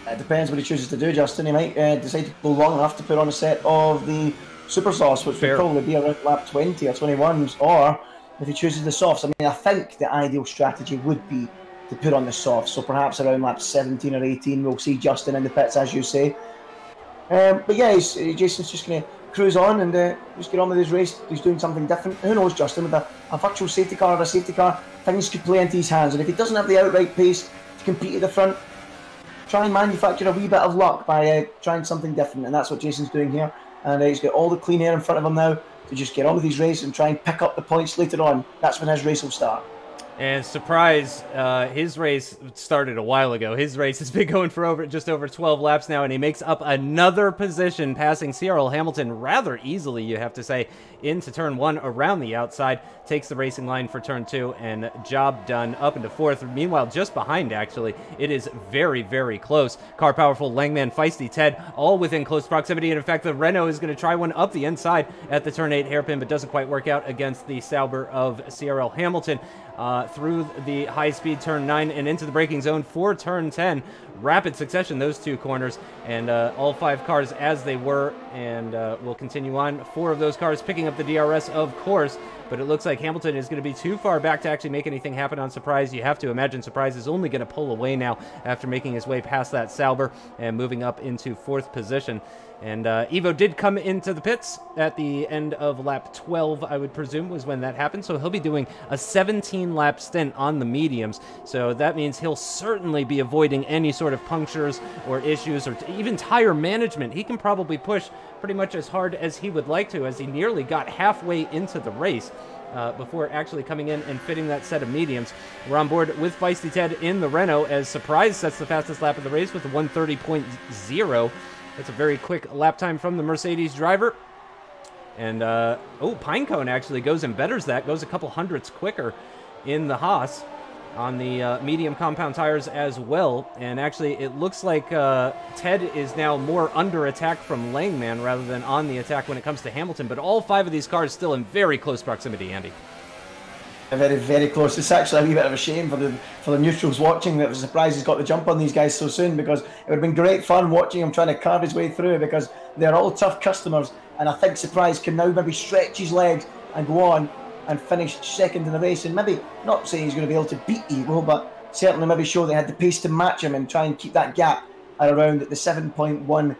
It depends what he chooses to do, Justin. He might decide to go long enough to put on a set of the super sauce, which would probably be around lap 20 or 21s, or if he chooses the softs. I mean, I think the ideal strategy would be to put on the softs, so perhaps around lap 17 or 18 we'll see Justin in the pits, as you say. But yeah, Jason's just going to cruise on and just get on with his race. He's doing something different. Who knows, Justin, with a virtual safety car or a safety car, things could play into his hands, and if he doesn't have the outright pace to compete at the front, try and manufacture a wee bit of luck by trying something different, and that's what Jason's doing here. And he's got all the clean air in front of him now to just get on with his race and try and pick up the points later on. That's when his race will start. And surprise, his race started a while ago. His race has been going for just over 12 laps now, and he makes up another position, passing Cyril Hamilton rather easily, you have to say, into turn 1 around the outside, takes the racing line for turn 2, and job done up into 4th. Meanwhile, just behind, actually, it is very, very close. Car Powerful, Langman, Feisty, Ted, all within close proximity, and in fact, the Renault is going to try one up the inside at the turn 8 hairpin, but doesn't quite work out against the Sauber of Cyril Hamilton. Through the high-speed turn 9 and into the braking zone for turn 10. Rapid succession, those two corners, and all 5 cars as they were, and we'll continue on. 4 of those cars picking up the DRS, of course, but it looks like Hamilton is going to be too far back to actually make anything happen on Surprise. You have to imagine Surprise is only going to pull away now after making his way past that Sauber and moving up into 4th position. And Evo did come into the pits at the end of lap 12, I would presume, was when that happened. So he'll be doing a 17-lap stint on the mediums. So that means he'll certainly be avoiding any sort of punctures or issues or even tire management. He can probably push pretty much as hard as he would like to, as he nearly got halfway into the race before actually coming in and fitting that set of mediums. We're on board with Feisty Ted in the Renault as Surprise sets the fastest lap of the race with a 1:30.0. That's a very quick lap time from the Mercedes driver. And, oh, Pinecone actually goes and betters that, goes a couple hundredths quicker in the Haas on the medium compound tires as well. And actually, it looks like Ted is now more under attack from Langman rather than on the attack when it comes to Hamilton. But all 5 of these cars still in very close proximity, Andy. Very, very close. It's actually a wee bit of a shame for the neutrals watching that the Surprise has got the jump on these guys so soon, because it would have been great fun watching him trying to carve his way through, because they're all tough customers, and I think Surprise can now maybe stretch his legs and go on and finished second in the race. And maybe, not saying he's going to be able to beat Evo, but certainly maybe show they had the pace to match him and try and keep that gap at around the 7.1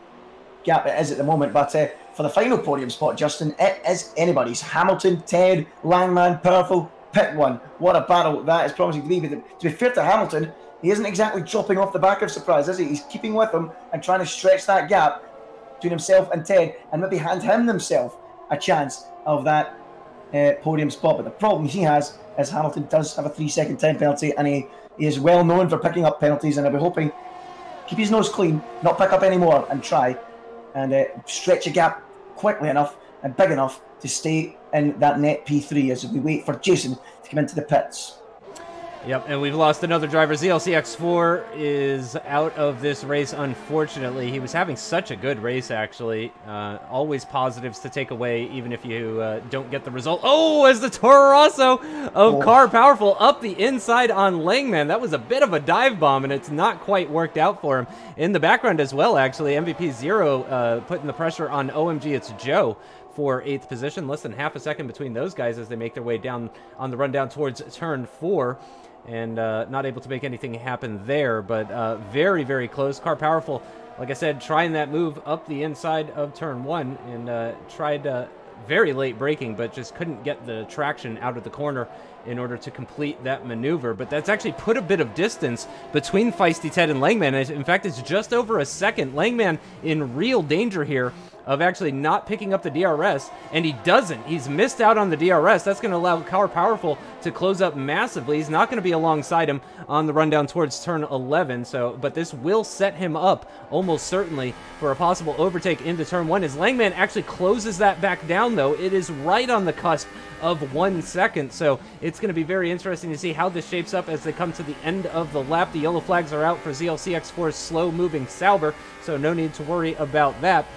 gap it is at the moment. But for the final podium spot, Justin, it is anybody's. Hamilton, Ted, Langman, Powerful, pit one. What a battle that is promising to be. But to be fair to Hamilton, he isn't exactly dropping off the back of Surprise, is he? He's keeping with him and trying to stretch that gap between himself and Ted and maybe hand himself a chance of that podium spot. But the problem he has is Hamilton does have a 3-second time penalty, and he is well known for picking up penalties, and I'll be hoping keep his nose clean, not pick up any more, and try and stretch a gap quickly enough and big enough to stay in that net P3 as we wait for Jason to come into the pits. Yep, and we've lost another driver. ZLCX4 is out of this race, unfortunately. He was having such a good race, actually. Always positives to take away, even if you don't get the result. Oh, as the Toro Rosso of Car Powerful up the inside on Langman. That was a bit of a dive bomb, and it's not quite worked out for him. In the background as well, actually, MVP Zero putting the pressure on OMG. It's Joe for 8th position. Less than half a second between those guys as they make their way down on the run down towards turn 4. And not able to make anything happen there, but very, very close. Car Powerful, like I said, trying that move up the inside of turn 1 and tried very late braking, but just couldn't get the traction out of the corner in order to complete that maneuver. But that's actually put a bit of distance between Feisty Ted and Langman. In fact, it's just over a second. Langman in real danger here of actually not picking up the DRS, and he doesn't. He's missed out on the DRS. That's going to allow Car Powerful to close up massively. He's not going to be alongside him on the run down towards turn 11, but this will set him up almost certainly for a possible overtake into turn 1 as Langman actually closes that back down, though. It is right on the cusp of 1 second, so it's going to be very interesting to see how this shapes up as they come to the end of the lap. The yellow flags are out for ZLCX4's slow-moving Sauber, so no need to worry about that.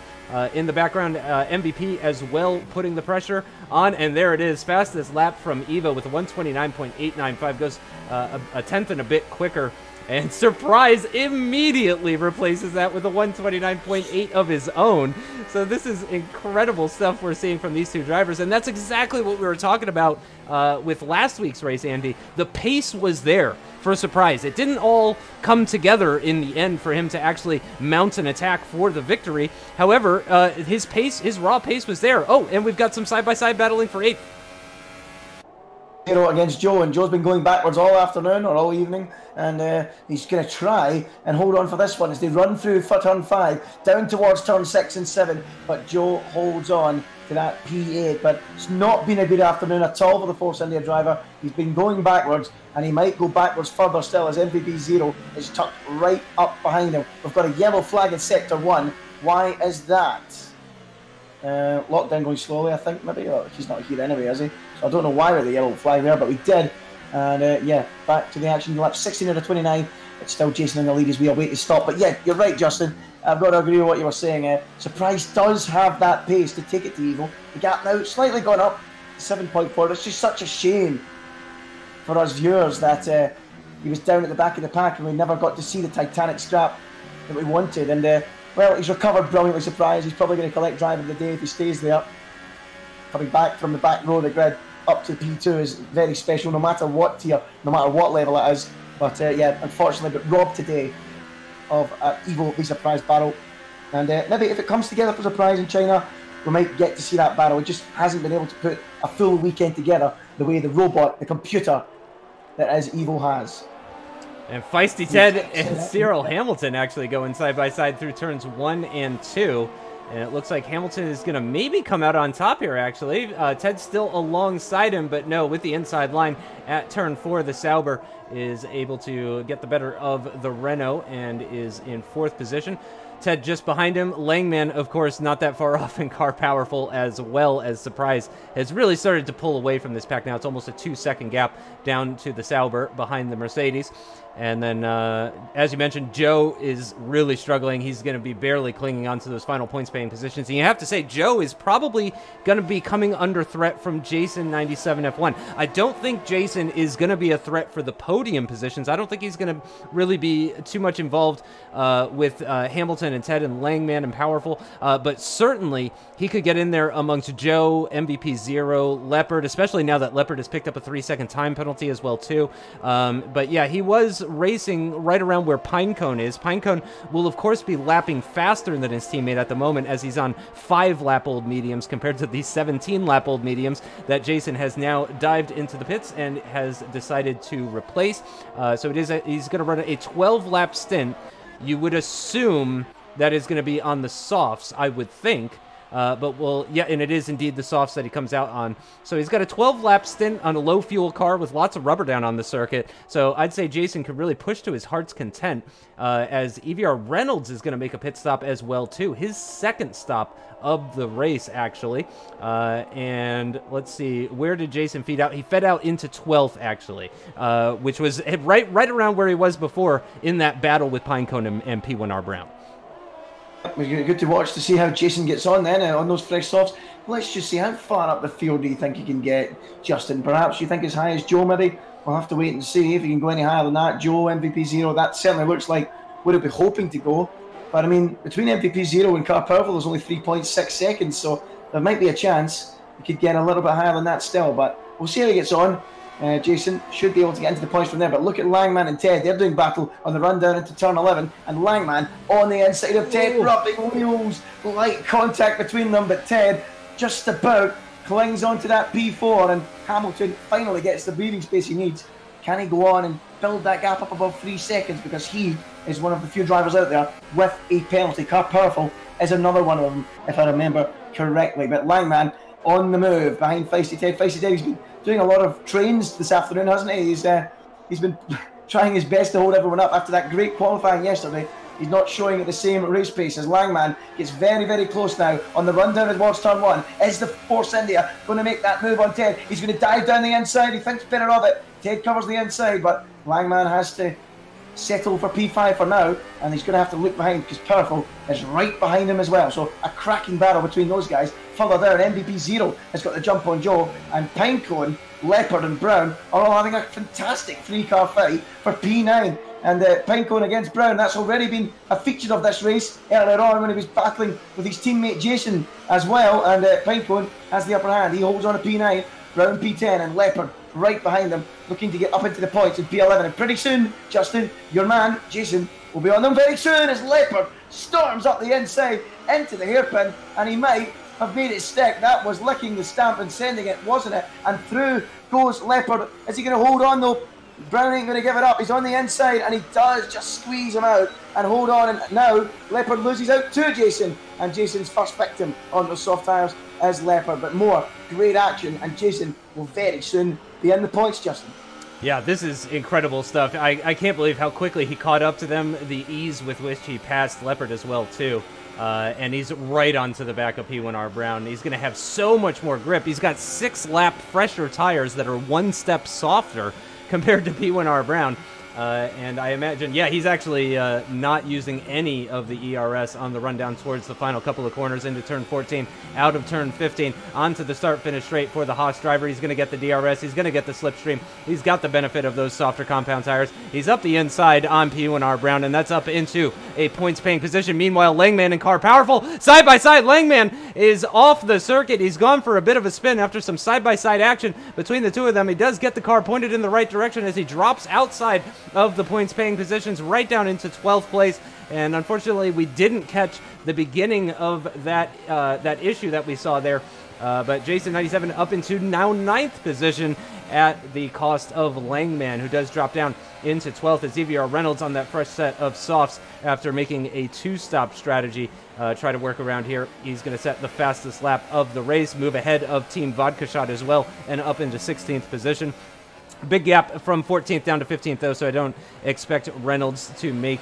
In the background, MVP as well putting the pressure on, and there it is, fastest lap from Evo with a 129.895, goes a tenth and a bit quicker, and Surprise immediately replaces that with a 129.8 of his own. So this is incredible stuff we're seeing from these two drivers, and that's exactly what we were talking about with last week's race, Andy. The pace was there for Surprise. It didn't all come together in the end for him to actually mount an attack for the victory. However, his pace, his raw pace was there. Oh, and we've got some side-by-side battling for 8th. Against Joe, and Joe's been going backwards all afternoon or all evening, and he's going to try and hold on for this one as they run through turn 5 down towards turn 6 and 7, but Joe holds on to that P8. But it's not been a good afternoon at all for the Force India driver. He's been going backwards, and he might go backwards further still as MVP Zero is tucked right up behind him. We've got a yellow flag in sector 1. Why is that? Lockdown going slowly, I think, maybe. Oh, he's not here anyway, is he? So I don't know why we're the yellow flag there, but we did. And yeah, back to the action. Lap 16 out of 29. It's still Jason in the lead as we await to stop. But yeah, you're right, Justin. I've got to agree with what you were saying. Surprise does have that pace to take it to Evo. The gap now slightly gone up to 7.4. It's just such a shame for us viewers that he was down at the back of the pack and we never got to see the Titanic scrap that we wanted. And well, he's recovered brilliantly. Surprise. He's probably going to collect driver of the day if he stays there. Coming back from the back row of the grid up to P2 is very special, no matter what tier, no matter what level it is. But yeah, unfortunately, but robbed today of an Evo v Surprise battle. And maybe if it comes together for Surprise in China, we might get to see that battle. It just hasn't been able to put a full weekend together the way the robot, the computer that is Evo has. And Feisty Ted and Cyril Hamilton actually going side by side through turns 1 and 2. And it looks like Hamilton is going to maybe come out on top here, actually. Ted's still alongside him, but no, with the inside line at turn 4, the Sauber is able to get the better of the Renault and is in 4th position. Ted just behind him. Langman, of course, not that far off in Car Powerful, as well as Surprise has really started to pull away from this pack now. It's almost a 2-second gap down to the Sauber behind the Mercedes. And then, as you mentioned, Joe is really struggling. He's going to be barely clinging on to those final points-paying positions. And you have to say, Joe is probably going to be coming under threat from Jason 97F1. I don't think Jason is going to be a threat for the podium positions. I don't think he's going to really be too much involved with Hamilton Hamilton and Ted and Langman and Powerful, but certainly he could get in there amongst Joe, MVP Zero, Leopard, especially now that Leopard has picked up a 3-second time penalty as well too. But yeah, he was racing right around where Pinecone is. Pinecone will of course be lapping faster than his teammate at the moment, as he's on 5-lap-old mediums compared to the 17-lap-old mediums that Jason has now dived into the pits and has decided to replace. So he's going to run a 12-lap stint. You would assume that is going to be on the softs, I would think. But well, yeah, and it is indeed the softs that he comes out on. So he's got a 12-lap stint on a low-fuel car with lots of rubber down on the circuit. So I'd say Jason could really push to his heart's content, as EVR Reynolds is going to make a pit stop as well, too. His second stop of the race, actually. And let's see, where did Jason feed out? He fed out into 12th, actually, which was right around where he was before in that battle with Pinecone and P1R Brown. Good to watch to see how Jason gets on then on those fresh softs. Let's just see, how far up the field do you think he can get, Justin? Perhaps you think as high as Joe, maybe? We'll have to wait and see if he can go any higher than that. Joe, MVP Zero, that certainly looks like where he'll be hoping to go. But I mean, between MVP Zero and Car Powerful, there's only 3.6 seconds, so there might be a chance he could get a little bit higher than that still. But we'll see how he gets on. Jason should be able to get into the points from there, but look at Langman and Ted. They're doing battle on the run down into turn 11, and Langman on the inside of Ted, rubbing wheels, light contact between them, but Ted just about clings onto that P4, and Hamilton finally gets the breathing space he needs. Can he go on and build that gap up above 3 seconds, because he is one of the few drivers out there with a penalty. Car Powerful is another one of them, if I remember correctly. But Langman on the move behind Feisty Ted. Feisty Ted, he's been doing a lot of trains this afternoon, hasn't he? He's been trying his best to hold everyone up after that great qualifying yesterday. He's not showing at the same race pace as Langman. Gets very, very close now on the run down towards turn 1. Is the Force India going to make that move on Ted? He's going to dive down the inside. He thinks better of it. Ted covers the inside, but Langman has to settle for P5 for now, and he's going to have to look behind because Powerful is right behind him as well. So a cracking battle between those guys. Further down, MVP Zero has got the jump on Joe, and Pinecone, Leopard and Brown are all having a fantastic 3-car fight for P9. And Pinecone against Brown, that's already been a feature of this race earlier on when he was battling with his teammate Jason as well, and Pinecone has the upper hand. He holds on to P9, Brown P10, and Leopard right behind them, looking to get up into the points in P11. And pretty soon, Justin, your man, Jason, will be on them very soon as Leopard storms up the inside into the hairpin, and he might have made it stick. That was licking the stamp and sending it, wasn't it? And through goes Leopard. Is he going to hold on though? Brown ain't going to give it up. He's on the inside, and he does just squeeze him out and hold on. And now Leopard loses out to Jason, and Jason's first victim on those soft tyres is Leopard. But more great action, and Jason will very soon be in the points, Justin. Yeah, this is incredible stuff. I can't believe how quickly he caught up to them, the ease with which he passed Leopard as well, too. And he's right onto the back of P1R Brown. He's going to have so much more grip. He's got 6-lap fresher tires that are 1 step softer compared to P1R Brown. And I imagine, yeah, he's actually not using any of the ERS on the rundown towards the final couple of corners into turn 14, out of turn 15, onto the start-finish straight for the Haas driver. He's going to get the DRS. He's going to get the slipstream. He's got the benefit of those softer compound tires. He's up the inside on P1R Brown, and that's up into a points-paying position. Meanwhile, Langman and Car Powerful, side-by-side. Langman is off the circuit. He's gone for a bit of a spin after some side-by-side action between the two of them. He does get the car pointed in the right direction as he drops outside of the points-paying positions right down into 12th place. And unfortunately, we didn't catch the beginning of that issue that we saw there. But Jason 97 up into now 9th position at the cost of Langman, who does drop down into 12th as EVR Reynolds on that fresh set of softs after making a 2-stop strategy. Try to work around here. He's going to set the fastest lap of the race, move ahead of Team Vodka Shot as well, and up into 16th position. Big gap from 14th down to 15th, though, so I don't expect Reynolds to make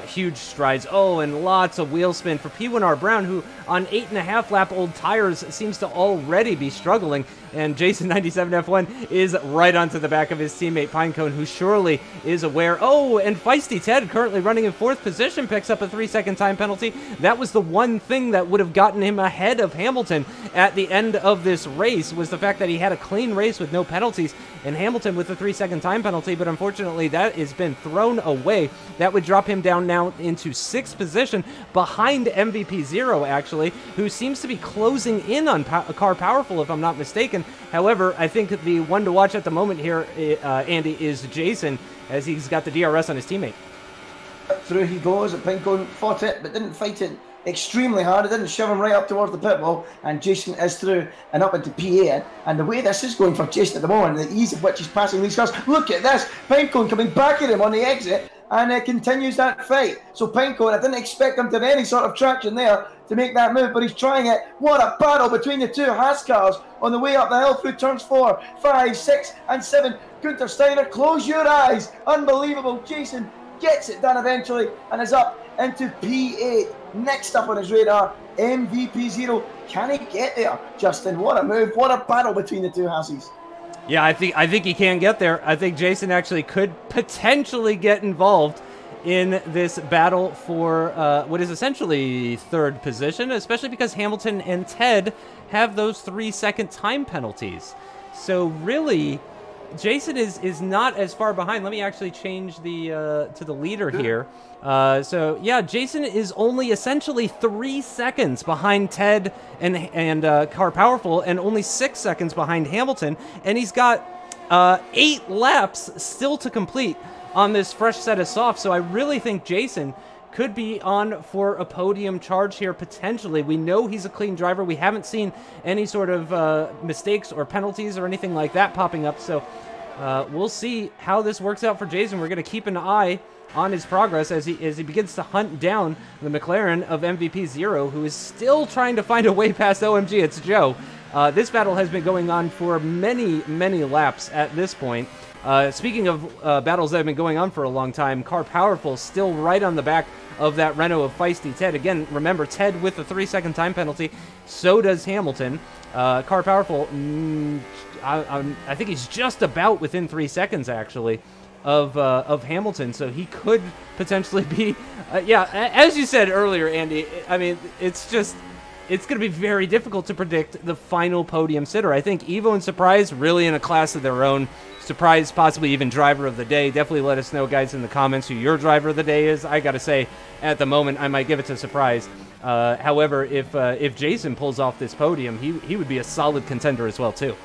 huge strides. Oh, and lots of wheel spin for P1R Brown, who on 8.5-lap-old tires seems to already be struggling. And Jason 97 F1 is right onto the back of his teammate Pinecone, who surely is aware. Oh, and Feisty Ted, currently running in 4th position, picks up a 3-second time penalty. That was the one thing that would have gotten him ahead of Hamilton at the end of this race, was the fact that he had a clean race with no penalties, and Hamilton with a 3-second time penalty. But unfortunately, that has been thrown away. That would drop him down down now into 6th position behind MVP Zero, actually, who seems to be closing in on Car Powerful, if I'm not mistaken. However, I think the one to watch at the moment here, Andy, is Jason, as he's got the DRS on his teammate. Through he goes. Pinecone fought it, but didn't fight it extremely hard. It didn't shove him right up towards the pit wall, and Jason is through and up into P8. And the way this is going for Jason at the moment, the ease of which he's passing these cars, look at this, Pinecone coming back at him on the exit, and it continues that fight. So Pinecone, I didn't expect him to have any sort of traction there to make that move, but he's trying it. What a battle between the two Haas cars on the way up the hill through turns 4, 5, 6 and 7. Gunther Steiner, close your eyes. Unbelievable. Jason gets it done eventually and is up into P8. Next up on his radar, MVP Zero. Can he get there? Justin, what a move. What a battle between the two Hassies. Yeah, I think he can get there. I think Jason actually could potentially get involved in this battle for what is essentially 3rd position, especially because Hamilton and Ted have those 3-second time penalties. So really, Jason is not as far behind. Let me actually change the to the leader here. So yeah, Jason is only essentially 3 seconds behind Ted and Car Powerful, and only 6 seconds behind Hamilton, and he's got 8 laps still to complete on this fresh set of softs. So I really think Jason could be on for a podium charge here, potentially. We know he's a clean driver. We haven't seen any sort of mistakes or penalties or anything like that popping up. So we'll see how this works out for Jason. We're going to keep an eye on his progress as he begins to hunt down the McLaren of MVP Zero, who is still trying to find a way past OMG. It's Joe. This battle has been going on for many, many laps at this point. Speaking of battles that have been going on for a long time, Car Powerful still right on the back of that Renault of Feisty Ted. Again, remember, Ted with the 3-second time penalty. So does Hamilton. Car Powerful, I think he's just about within 3 seconds, actually, of Hamilton. So he could potentially be, yeah, as you said earlier, Andy, I mean, it's going to be very difficult to predict the final podium sitter. I think Evo and Surprise really in a class of their own. Surprise, possibly even driver of the day. Definitely let us know, guys, in the comments who your driver of the day is. I gotta say, at the moment, I might give it to Surprise. However, if Jason pulls off this podium, he would be a solid contender as well, too.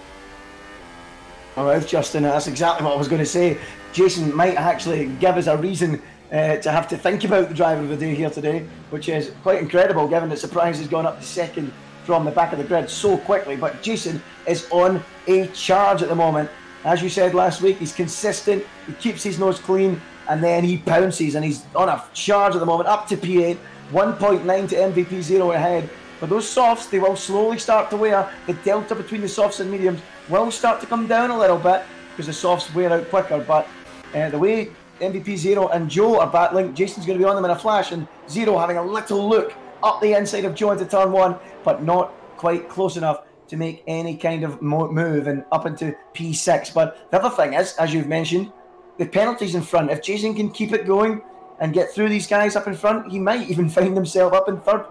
All right, Justin, that's exactly what I was going to say. Jason might actually give us a reason to have to think about the driver of the day here today, which is quite incredible, given that Surprise has gone up to 2nd from the back of the grid so quickly. But Jason is on a charge at the moment. As you said last week, he's consistent, he keeps his nose clean, and then he pounces, and he's on a charge at the moment, up to P8, 1.9 to MVP Zero ahead. For those softs, they will slowly start to wear. The delta between the softs and mediums will start to come down a little bit, because the softs wear out quicker. But the way MVP Zero and Joe are battling, Jason's going to be on them in a flash, and Zero having a little look up the inside of Joe into turn 1, but not quite close enough to make any kind of move, and up into P6. But the other thing is, as you've mentioned, the penalties in front. If Jason can keep it going and get through these guys up in front, he might even find himself up in 3rd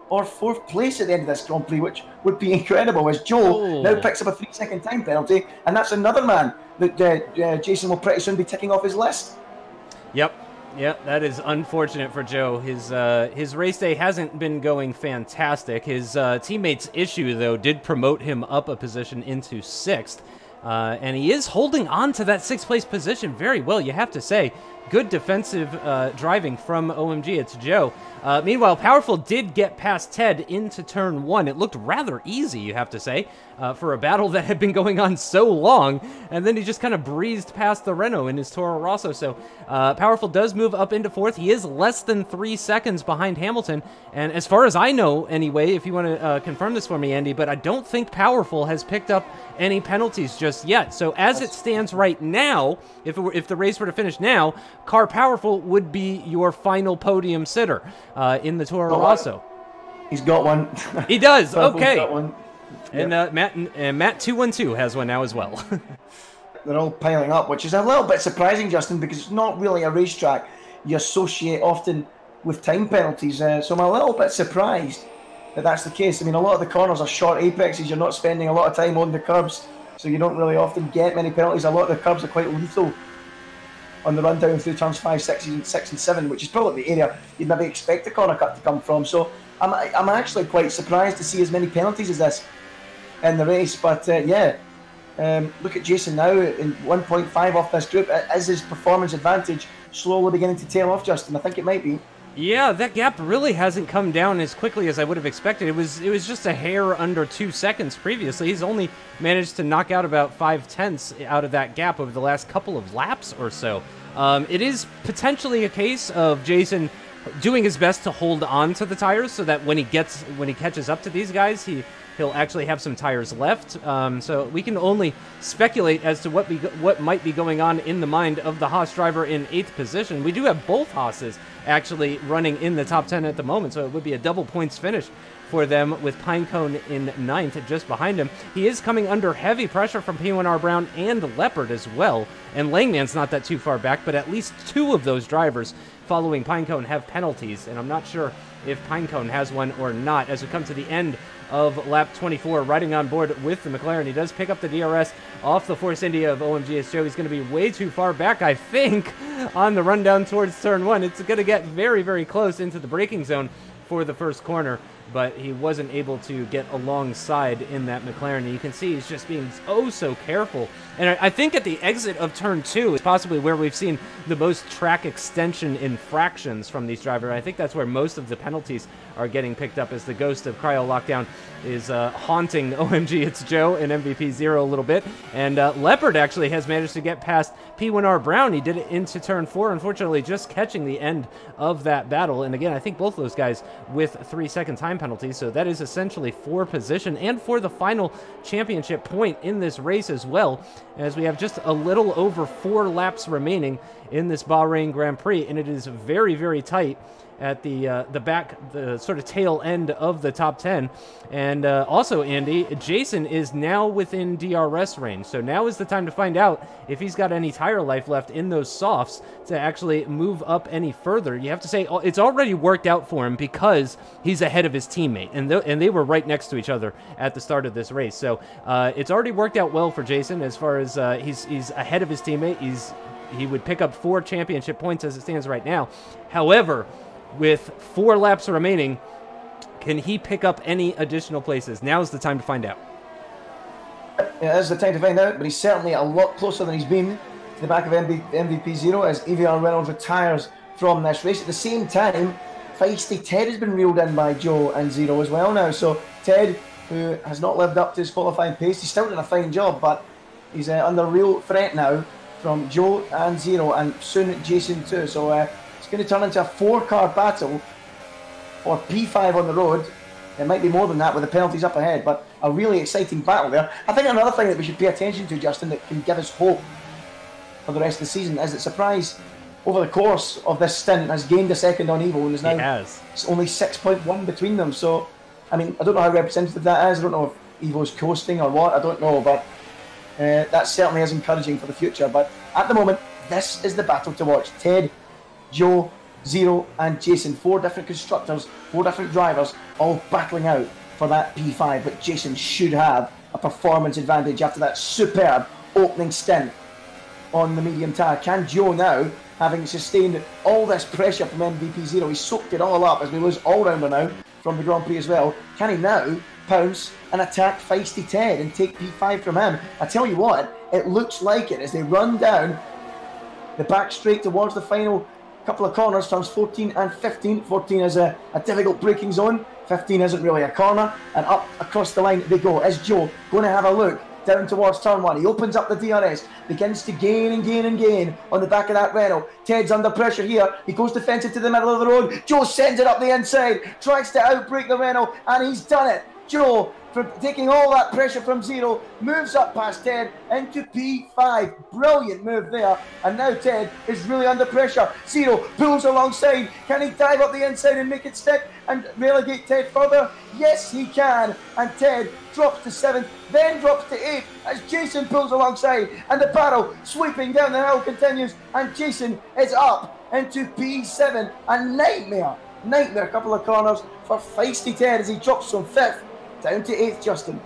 or 4th place at the end of this Grand Prix, which would be incredible, as Joe now picks up a 3-second time penalty, and that's another man that Jason will pretty soon be ticking off his list. Yep. Yeah, that is unfortunate for Joe. His race day hasn't been going fantastic. His teammate's issue, though, did promote him up a position into 6th. And he is holding on to that 6th place position very well, you have to say. Good defensive driving from OMG. It's Joe. Meanwhile, Powerful did get past Ted into turn 1. It looked rather easy, you have to say, for a battle that had been going on so long. And then he just kind of breezed past the Renault in his Toro Rosso. So Powerful does move up into 4th. He is less than 3 seconds behind Hamilton. And as far as I know, anyway, if you want to confirm this for me, Andy, but I don't think Powerful has picked up any penalties just yet. So as it stands right now, if the race were to finish now, Car Powerful would be your final podium sitter in the Toro Rosso. He's got one. He does. Okay. Got one. And Matt 212 has one now as well. They're all piling up, which is a little bit surprising, Justin, because it's not really a racetrack you associate often with time penalties. So I'm a little bit surprised that that's the case. I mean, a lot of the corners are short apexes. You're not spending a lot of time on the curbs, so you don't really often get many penalties. A lot of the curbs are quite lethal. on the rundown through turns 5, 6, and 7, which is probably the area you'd maybe expect the corner cut to come from. So I'm actually quite surprised to see as many penalties as this in the race. But yeah, look at Jason now in 1.5 off this group. Is his performance advantage slowly beginning to tail off, Justin? I think it might be. Yeah, that gap really hasn't come down as quickly as I would have expected. It was just a hair under 2 seconds previously. He's only managed to knock out about 5/10 out of that gap over the last couple of laps or so. It is potentially a case of Jason doing his best to hold on to the tires so that when he catches up to these guys, he'll actually have some tires left. So we can only speculate as to what might be going on in the mind of the Haas driver in 8th position. We do have both Haas's actually running in the top 10 at the moment, so it would be a double points finish for them with Pinecone in 9th just behind him. He is coming under heavy pressure from P1R Brown and Leopard as well, and Langman's not that too far back, but at least 2 of those drivers following Pinecone have penalties, and I'm not sure if Pinecone has one or not. As we come to the end of lap 24, riding on board with the McLaren, he does pick up the DRS off the Force India of OMGSJ. He's going to be way too far back, I think, on the rundown towards turn 1. It's going to get very, very close into the braking zone for the first corner, but he wasn't able to get alongside in that McLaren. And you can see he's just being oh so careful. And I think at the exit of turn 2 is possibly where we've seen the most track extension infractions from these drivers. I think that's where most of the penalties are getting picked up, as the ghost of Cryo Lockdown is haunting OMG It's Joe in MVP 0 a little bit. And Leopard actually has managed to get past P1R Brown. He did it into turn 4, unfortunately just catching the end of that battle. And again, I think both those guys with 3-second time penalties, so that is essentially for position and for the final championship point in this race as well, as we have just a little over 4 laps remaining in this Bahrain Grand Prix, and it is very, very tight at the sort of tail end of the top 10. And also, Andy, Jason is now within DRS range, so now is the time to find out if he's got any tire life left in those softs to actually move up any further. You have to say it's already worked out for him because he's ahead of his teammate, and they were right next to each other at the start of this race. So it's already worked out well for Jason as far as he's ahead of his teammate. He would pick up 4 championship points as it stands right now. However, with 4 laps remaining, can he pick up any additional places? Now is the time to find out. Yeah, this is the time to find out, but he's certainly a lot closer than he's been to the back of MVP 0 as AVR Reynolds retires from this race. At the same time, feisty Ted has been reeled in by Joe and 0 as well now. So Ted, who has not lived up to his qualifying pace, he's still doing a fine job, but he's under real threat now from Joe and 0, and soon Jason too. So it's going to turn into a 4-car battle for P5 on the road. It might be more than that with the penalties up ahead, but a really exciting battle there. I think another thing that we should pay attention to, Justin, that can give us hope for the rest of the season is that Surprise, over the course of this stint, has gained a second on Evo and is now it's only 6.1 between them. So, I mean, I don't know how representative that is. I don't know if Evo's coasting or what. I don't know, but that certainly is encouraging for the future. But at the moment, this is the battle to watch. Ted, Joe, 0 and Jason, 4 different constructors, 4 different drivers, all battling out for that P5, but Jason should have a performance advantage after that superb opening stint on the medium tyre. Can Joe now, having sustained all this pressure from MVP 0, he soaked it all up as we lose all-rounder now from the Grand Prix as well, can he now pounce and attack feisty Ted and take P5 from him? I tell you what, it looks like it as they run down the back straight towards the final couple of corners, turns 14 and 15. 14 is a difficult braking zone, 15 isn't really a corner, and up across the line they go. Is Joe going to have a look down towards turn 1? He opens up the DRS, begins to gain and gain and gain on the back of that Renault. Ted's under pressure here, he goes defensive to the middle of the road. Joe sends it up the inside, tries to outbrake the Renault, and he's done it. Joe, from taking all that pressure from 0, moves up past Ted into P5. Brilliant move there. And now Ted is really under pressure. 0 pulls alongside. Can he dive up the inside and make it stick and relegate Ted further? Yes, he can. And Ted drops to 7th, then drops to 8th as Jason pulls alongside. And the battle sweeping down the hill continues. And Jason is up into P7. A nightmare. Nightmare couple of corners for feisty Ted as he drops from 5th down to 8th, Justin.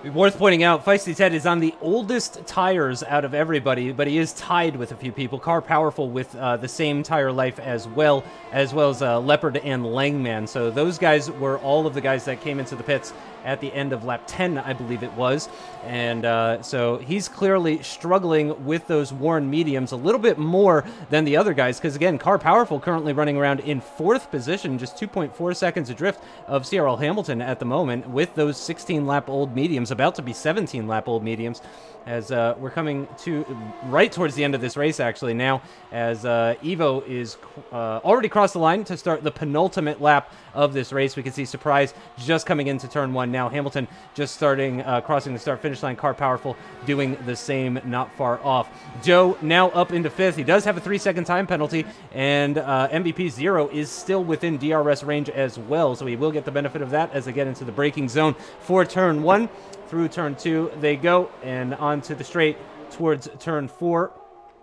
Worth pointing out, Feisty Ted is on the oldest tires out of everybody, but he is tied with a few people. Car Powerful with the same tire life as well as Leopard and Langman. So those guys were all of the guys that came into the pits at the end of lap 10, I believe it was. And so he's clearly struggling with those worn mediums a little bit more than the other guys, because again, Car Powerful currently running around in 4th position, just 2.4 seconds adrift of CRL Hamilton at the moment with those 16-lap-old mediums, about to be 17-lap-old mediums, as we're coming to right towards the end of this race actually now, as Evo is already crossed the line to start the penultimate lap of this race. We can see Surprise just coming into turn 1 now. Hamilton just starting, crossing the start-finish line. Car Powerful doing the same, not far off. Joe now up into 5th. He does have a 3-second time penalty, and MVP 0 is still within DRS range as well, so he will get the benefit of that as they get into the braking zone for turn 1. Through turn 2 they go, and onto the straight towards turn 4.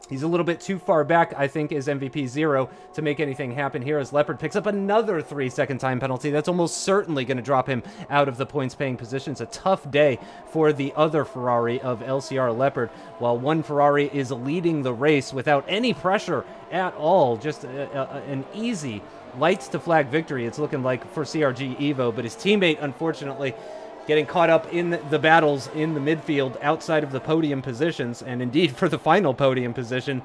He's a little bit too far back, I think, is MVP 0 to make anything happen here, as Leopard picks up another 3-second time penalty. That's almost certainly going to drop him out of the points-paying positions. A tough day for the other Ferrari of LCR Leopard, while one Ferrari is leading the race without any pressure at all. Just an easy lights to flag victory, it's looking like, for CRG Evo, but his teammate, unfortunately, getting caught up in the battles in the midfield outside of the podium positions, and indeed for the final podium position.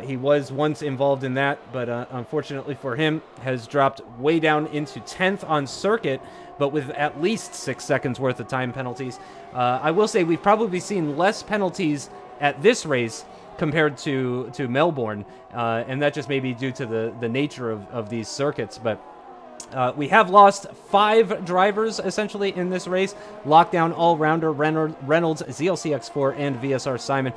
He was once involved in that, but unfortunately for him, has dropped way down into 10th on circuit, but with at least 6 seconds worth of time penalties. I will say we've probably seen less penalties at this race compared to Melbourne, and that just may be due to the nature of these circuits, but we have lost 5 drivers, essentially, in this race. Lockdown, All-Rounder, Reynolds, ZLCX4, and VSR Simon.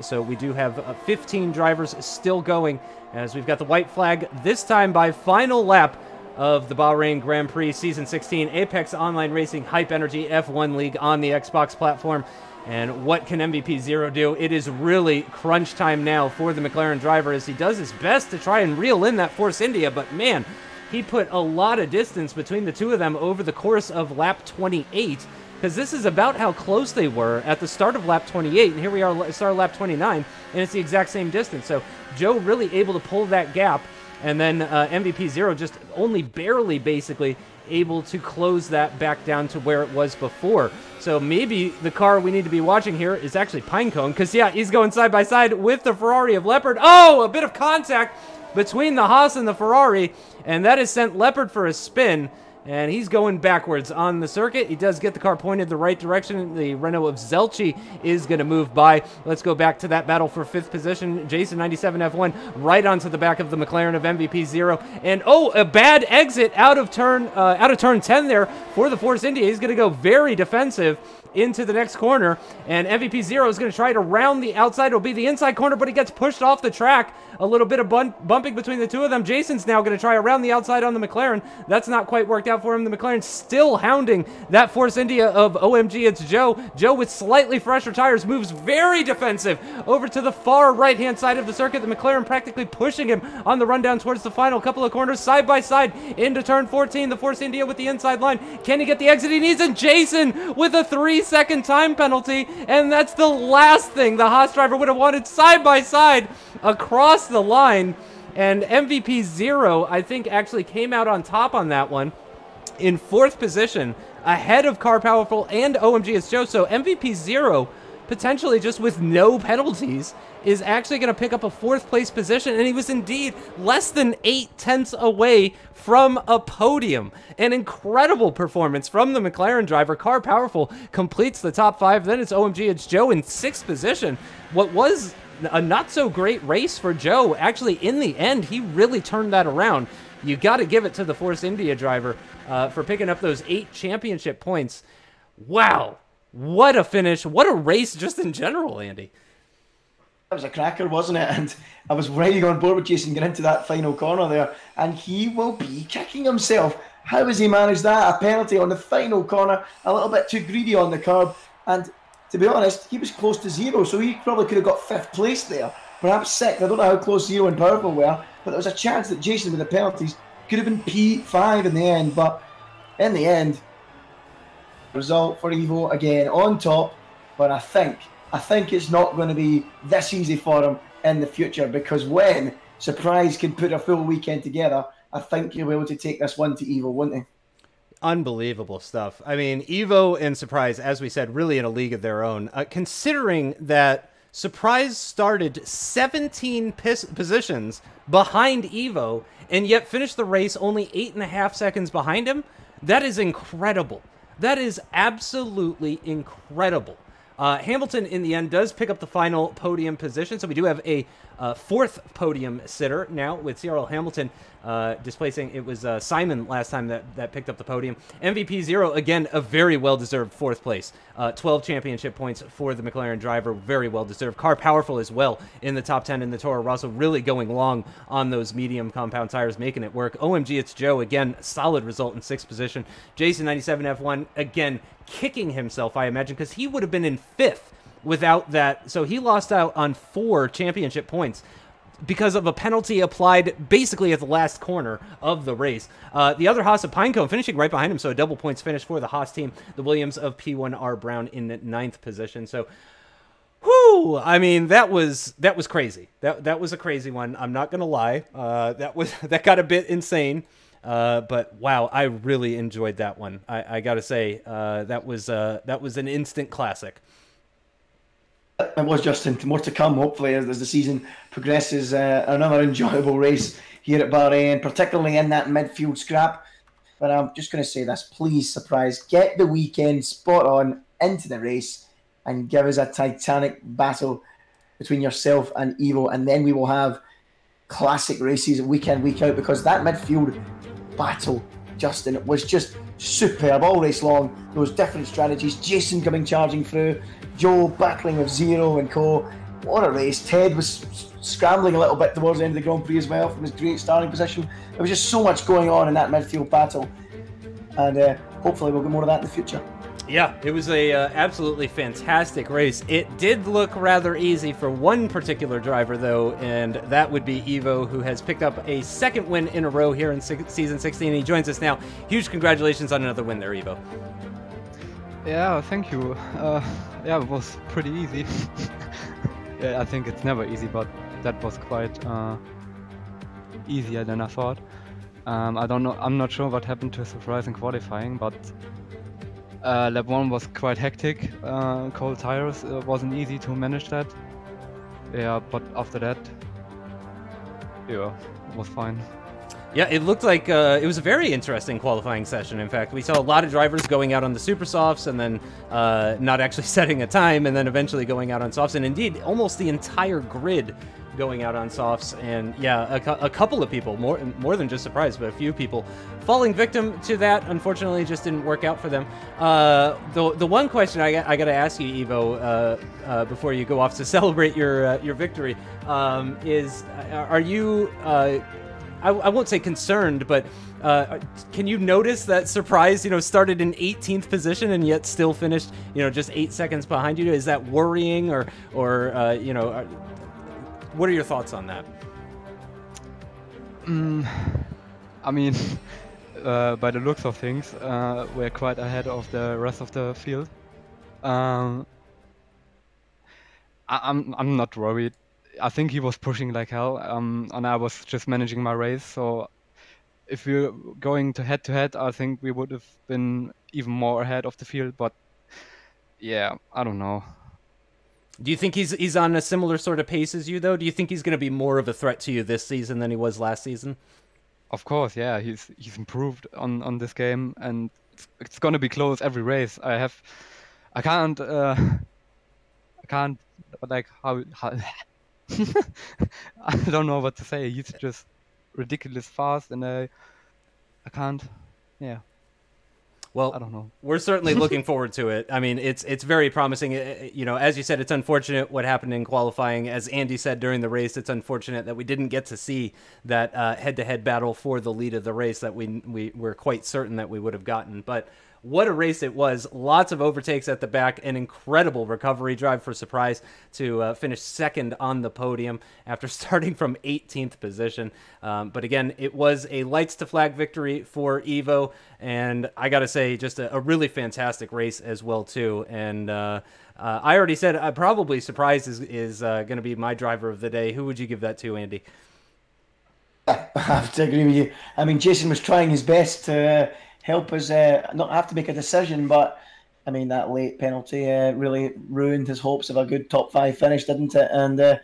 So we do have 15 drivers still going, as we've got the white flag, this time by final lap of the Bahrain Grand Prix Season 16 Apex Online Racing Hype Energy F1 League on the Xbox platform. And what can MVP 0 do? It is really crunch time now for the McLaren driver, as he does his best to try and reel in that Force India, but man, he put a lot of distance between the two of them over the course of lap 28, because this is about how close they were at the start of lap 28, and here we are, start of lap 29, and it's the exact same distance. So Joe really able to pull that gap, and then MVP 0 just only barely, basically, able to close that back down to where it was before. So maybe the car we need to be watching here is actually Pinecone, because yeah, he's going side by side with the Ferrari of Leopard. Oh, a bit of contact between the Haas and the Ferrari, and that has sent Leopard for a spin, and he's going backwards on the circuit. He does get the car pointed the right direction. The Renault of Zelchi is going to move by. Let's go back to that battle for 5th position. Jason 97 F1 right onto the back of the McLaren of MVP 0, and oh, a bad exit out of turn 10 there for the Force India. He's going to go very defensive into the next corner, and MVP 0 is going to try to round the outside. It'll be the inside corner, but he gets pushed off the track. A little bit of bumping between the two of them. Jason's now going to try around the outside on the McLaren. That's not quite worked out for him. The McLaren still hounding that Force India of OMG. It's Joe. Joe with slightly fresher tires moves very defensive over to the far right-hand side of the circuit. The McLaren practically pushing him on the rundown towards the final couple of corners, side by side into turn 14. The Force India with the inside line. Can he get the exit he needs? And Jason with a 3-second time penalty, and that's the last thing the Haas driver would have wanted, side by side across the line. And MVP 0, I think, actually came out on top on that one in 4th position, ahead of Car Powerful and OMG It's Joe. So MVP 0, potentially just with no penalties, is actually going to pick up a 4th place position, and he was indeed less than 8/10 away from a podium. An incredible performance from the McLaren driver. Car Powerful completes the top 5, then it's OMG It's Joe in 6th position. What was a not so great race for Joe, actually in the end he really turned that around. You got to give it to the Force India driver for picking up those 8 championship points. Wow, what a finish, what a race just in general, Andy. That was a cracker, wasn't it? And I was right on board with Jason getting into that final corner there, and he will be kicking himself. How has he managed that? A penalty on the final corner, a little bit too greedy on the curb, and to be honest, he was close to 0, so he probably could have got 5th place there, perhaps 6th. I don't know how close 0 and Powerful were, but there was a chance that Jason with the penalties could have been P5 in the end. But in the end, result for Evo again on top, but I think it's not going to be this easy for him in the future, because when Surprise can put a full weekend together, I think he'll be able to take this one to Evo, won't he? Unbelievable stuff. I mean, Evo and Surprise, as we said, really in a league of their own. Considering that Surprise started 17 positions behind Evo and yet finished the race only 8.5 seconds behind him, that is incredible. That is absolutely incredible. Hamilton, in the end, does pick up the final podium position, so we do have a fourth podium sitter now with CRL Hamilton displacing. It was Simon last time that picked up the podium. MVP 0, again, a very well-deserved fourth place. 12 championship points for the McLaren driver, very well-deserved. Car powerful as well in the top 10 in the Toro Rosso, really going long on those medium compound tires, making it work. OMG, it's Joe, again, solid result in 6th position. Jason 97 F1, again, kicking himself, I imagine, because he would have been in 5th without that. So he lost out on 4 championship points because of a penalty applied basically at the last corner of the race. The other Haas of Pinecone finishing right behind him, so a double points finish for the Haas team. The Williams of P1R Brown in the 9th position. So, whoo! I mean, that was crazy. That was a crazy one. I'm not gonna lie. That got a bit insane. But wow, I really enjoyed that one. I gotta say, that was an instant classic. It was, Justin. More to come, hopefully, as the season progresses. Another enjoyable race here at Bahrain, particularly in that midfield scrap. But I'm just going to say this. Please, Surprise, get the weekend spot on into the race and give us a titanic battle between yourself and Evo. And then we will have classic races week in, week out, because that midfield battle, Justin, was just superb all race long. Those different strategies, Jason coming charging through, Joe battling with Zero and co. What a race. Ted was scrambling a little bit towards the end of the Grand Prix as well from his great starting position. There was just so much going on in that midfield battle, and hopefully we'll get more of that in the future. Yeah, it was a absolutely fantastic race. It did look rather easy for one particular driver, though, and that would be Evo, who has picked up a 2nd win in a row here in Season 16. He joins us now. Huge congratulations on another win there, Evo. Yeah, thank you. Yeah, it was pretty easy. Yeah, I think it's never easy, but that was quite easier than I thought. I don't know. I'm not sure what happened to Surprise in qualifying, but lap 1 was quite hectic. Cold tires, wasn't easy to manage that. Yeah, but after that, yeah, it was fine. Yeah, it looked like it was a very interesting qualifying session. In fact, we saw a lot of drivers going out on the super softs and then not actually setting a time, and then eventually going out on softs, and indeed almost the entire grid going out on softs. And yeah, a couple of people, more than just Surprise, but a few people falling victim to that. Unfortunately, it just didn't work out for them. The one question I got to ask you, Evo, before you go off to celebrate your victory, is are you I won't say concerned, but can you notice that Surprise, started in 18th position and yet still finished, just 8 seconds behind you? Is that worrying, or what are your thoughts on that? I mean, by the looks of things, we're quite ahead of the rest of the field. I'm not worried. I think he was pushing like hell, and I was just managing my race. So if we were going to head, I think we would have been even more ahead of the field. But yeah, I don't know. Do you think he's on a similar sort of pace as you, though? Do you think he's going to be more of a threat to you this season than he was last season? Of course, yeah. He's improved on this game, and it's going to be close every race. I can't like how I don't know what to say. He's just ridiculous fast, and I can't. Yeah. Well, I don't know. We're certainly looking forward to it. I mean, it's very promising. As you said, it's unfortunate what happened in qualifying. As Andy said during the race, it's unfortunate that we didn't get to see that head-to-head battle for the lead of the race that we were quite certain that we would have gotten. But what a race it was. Lots of overtakes at the back, an incredible recovery drive for Surprise to finish second on the podium after starting from 18th position. But again, it was a lights to flag victory for Evo, and I gotta say, just a really fantastic race as well too. And I already said probably Surprise is going to be my driver of the day. Who would you give that to, Andy? I have to agree with you. I mean, Jason was trying his best to help us not have to make a decision, but I mean, that late penalty really ruined his hopes of a good top 5 finish, didn't it? And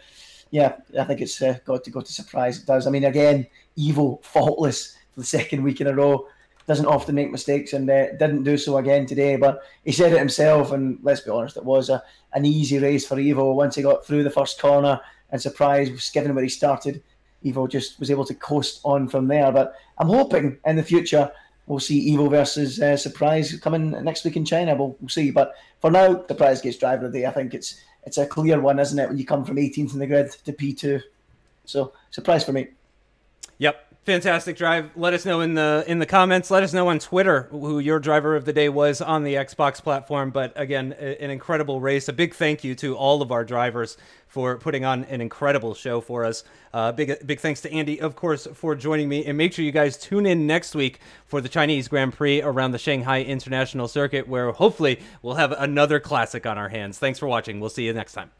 yeah, I think it's got to go to Surprise. It does. I mean, again, Evo faultless for the second week in a row. Doesn't often make mistakes, and didn't do so again today. But he said it himself, and let's be honest, it was an easy race for Evo once he got through the first corner, and Surprise was given where he started. Evo just was able to coast on from there. But I'm hoping in the future we'll see Evo versus Surprise coming next week in China. We'll see. But for now, Surprise gets driver of the day. I think it's a clear one, isn't it, when you come from 18th in the grid to P2. So Surprise for me. Yep. Fantastic drive. Let us know in the comments. Let us know on Twitter who your driver of the day was on the Xbox platform. But again, an incredible race. A big thank you to all of our drivers for putting on an incredible show for us. Big thanks to Andy, of course, for joining me. And make sure you guys tune in next week for the Chinese Grand Prix around the Shanghai International Circuit, where hopefully we'll have another classic on our hands. Thanks for watching. We'll see you next time.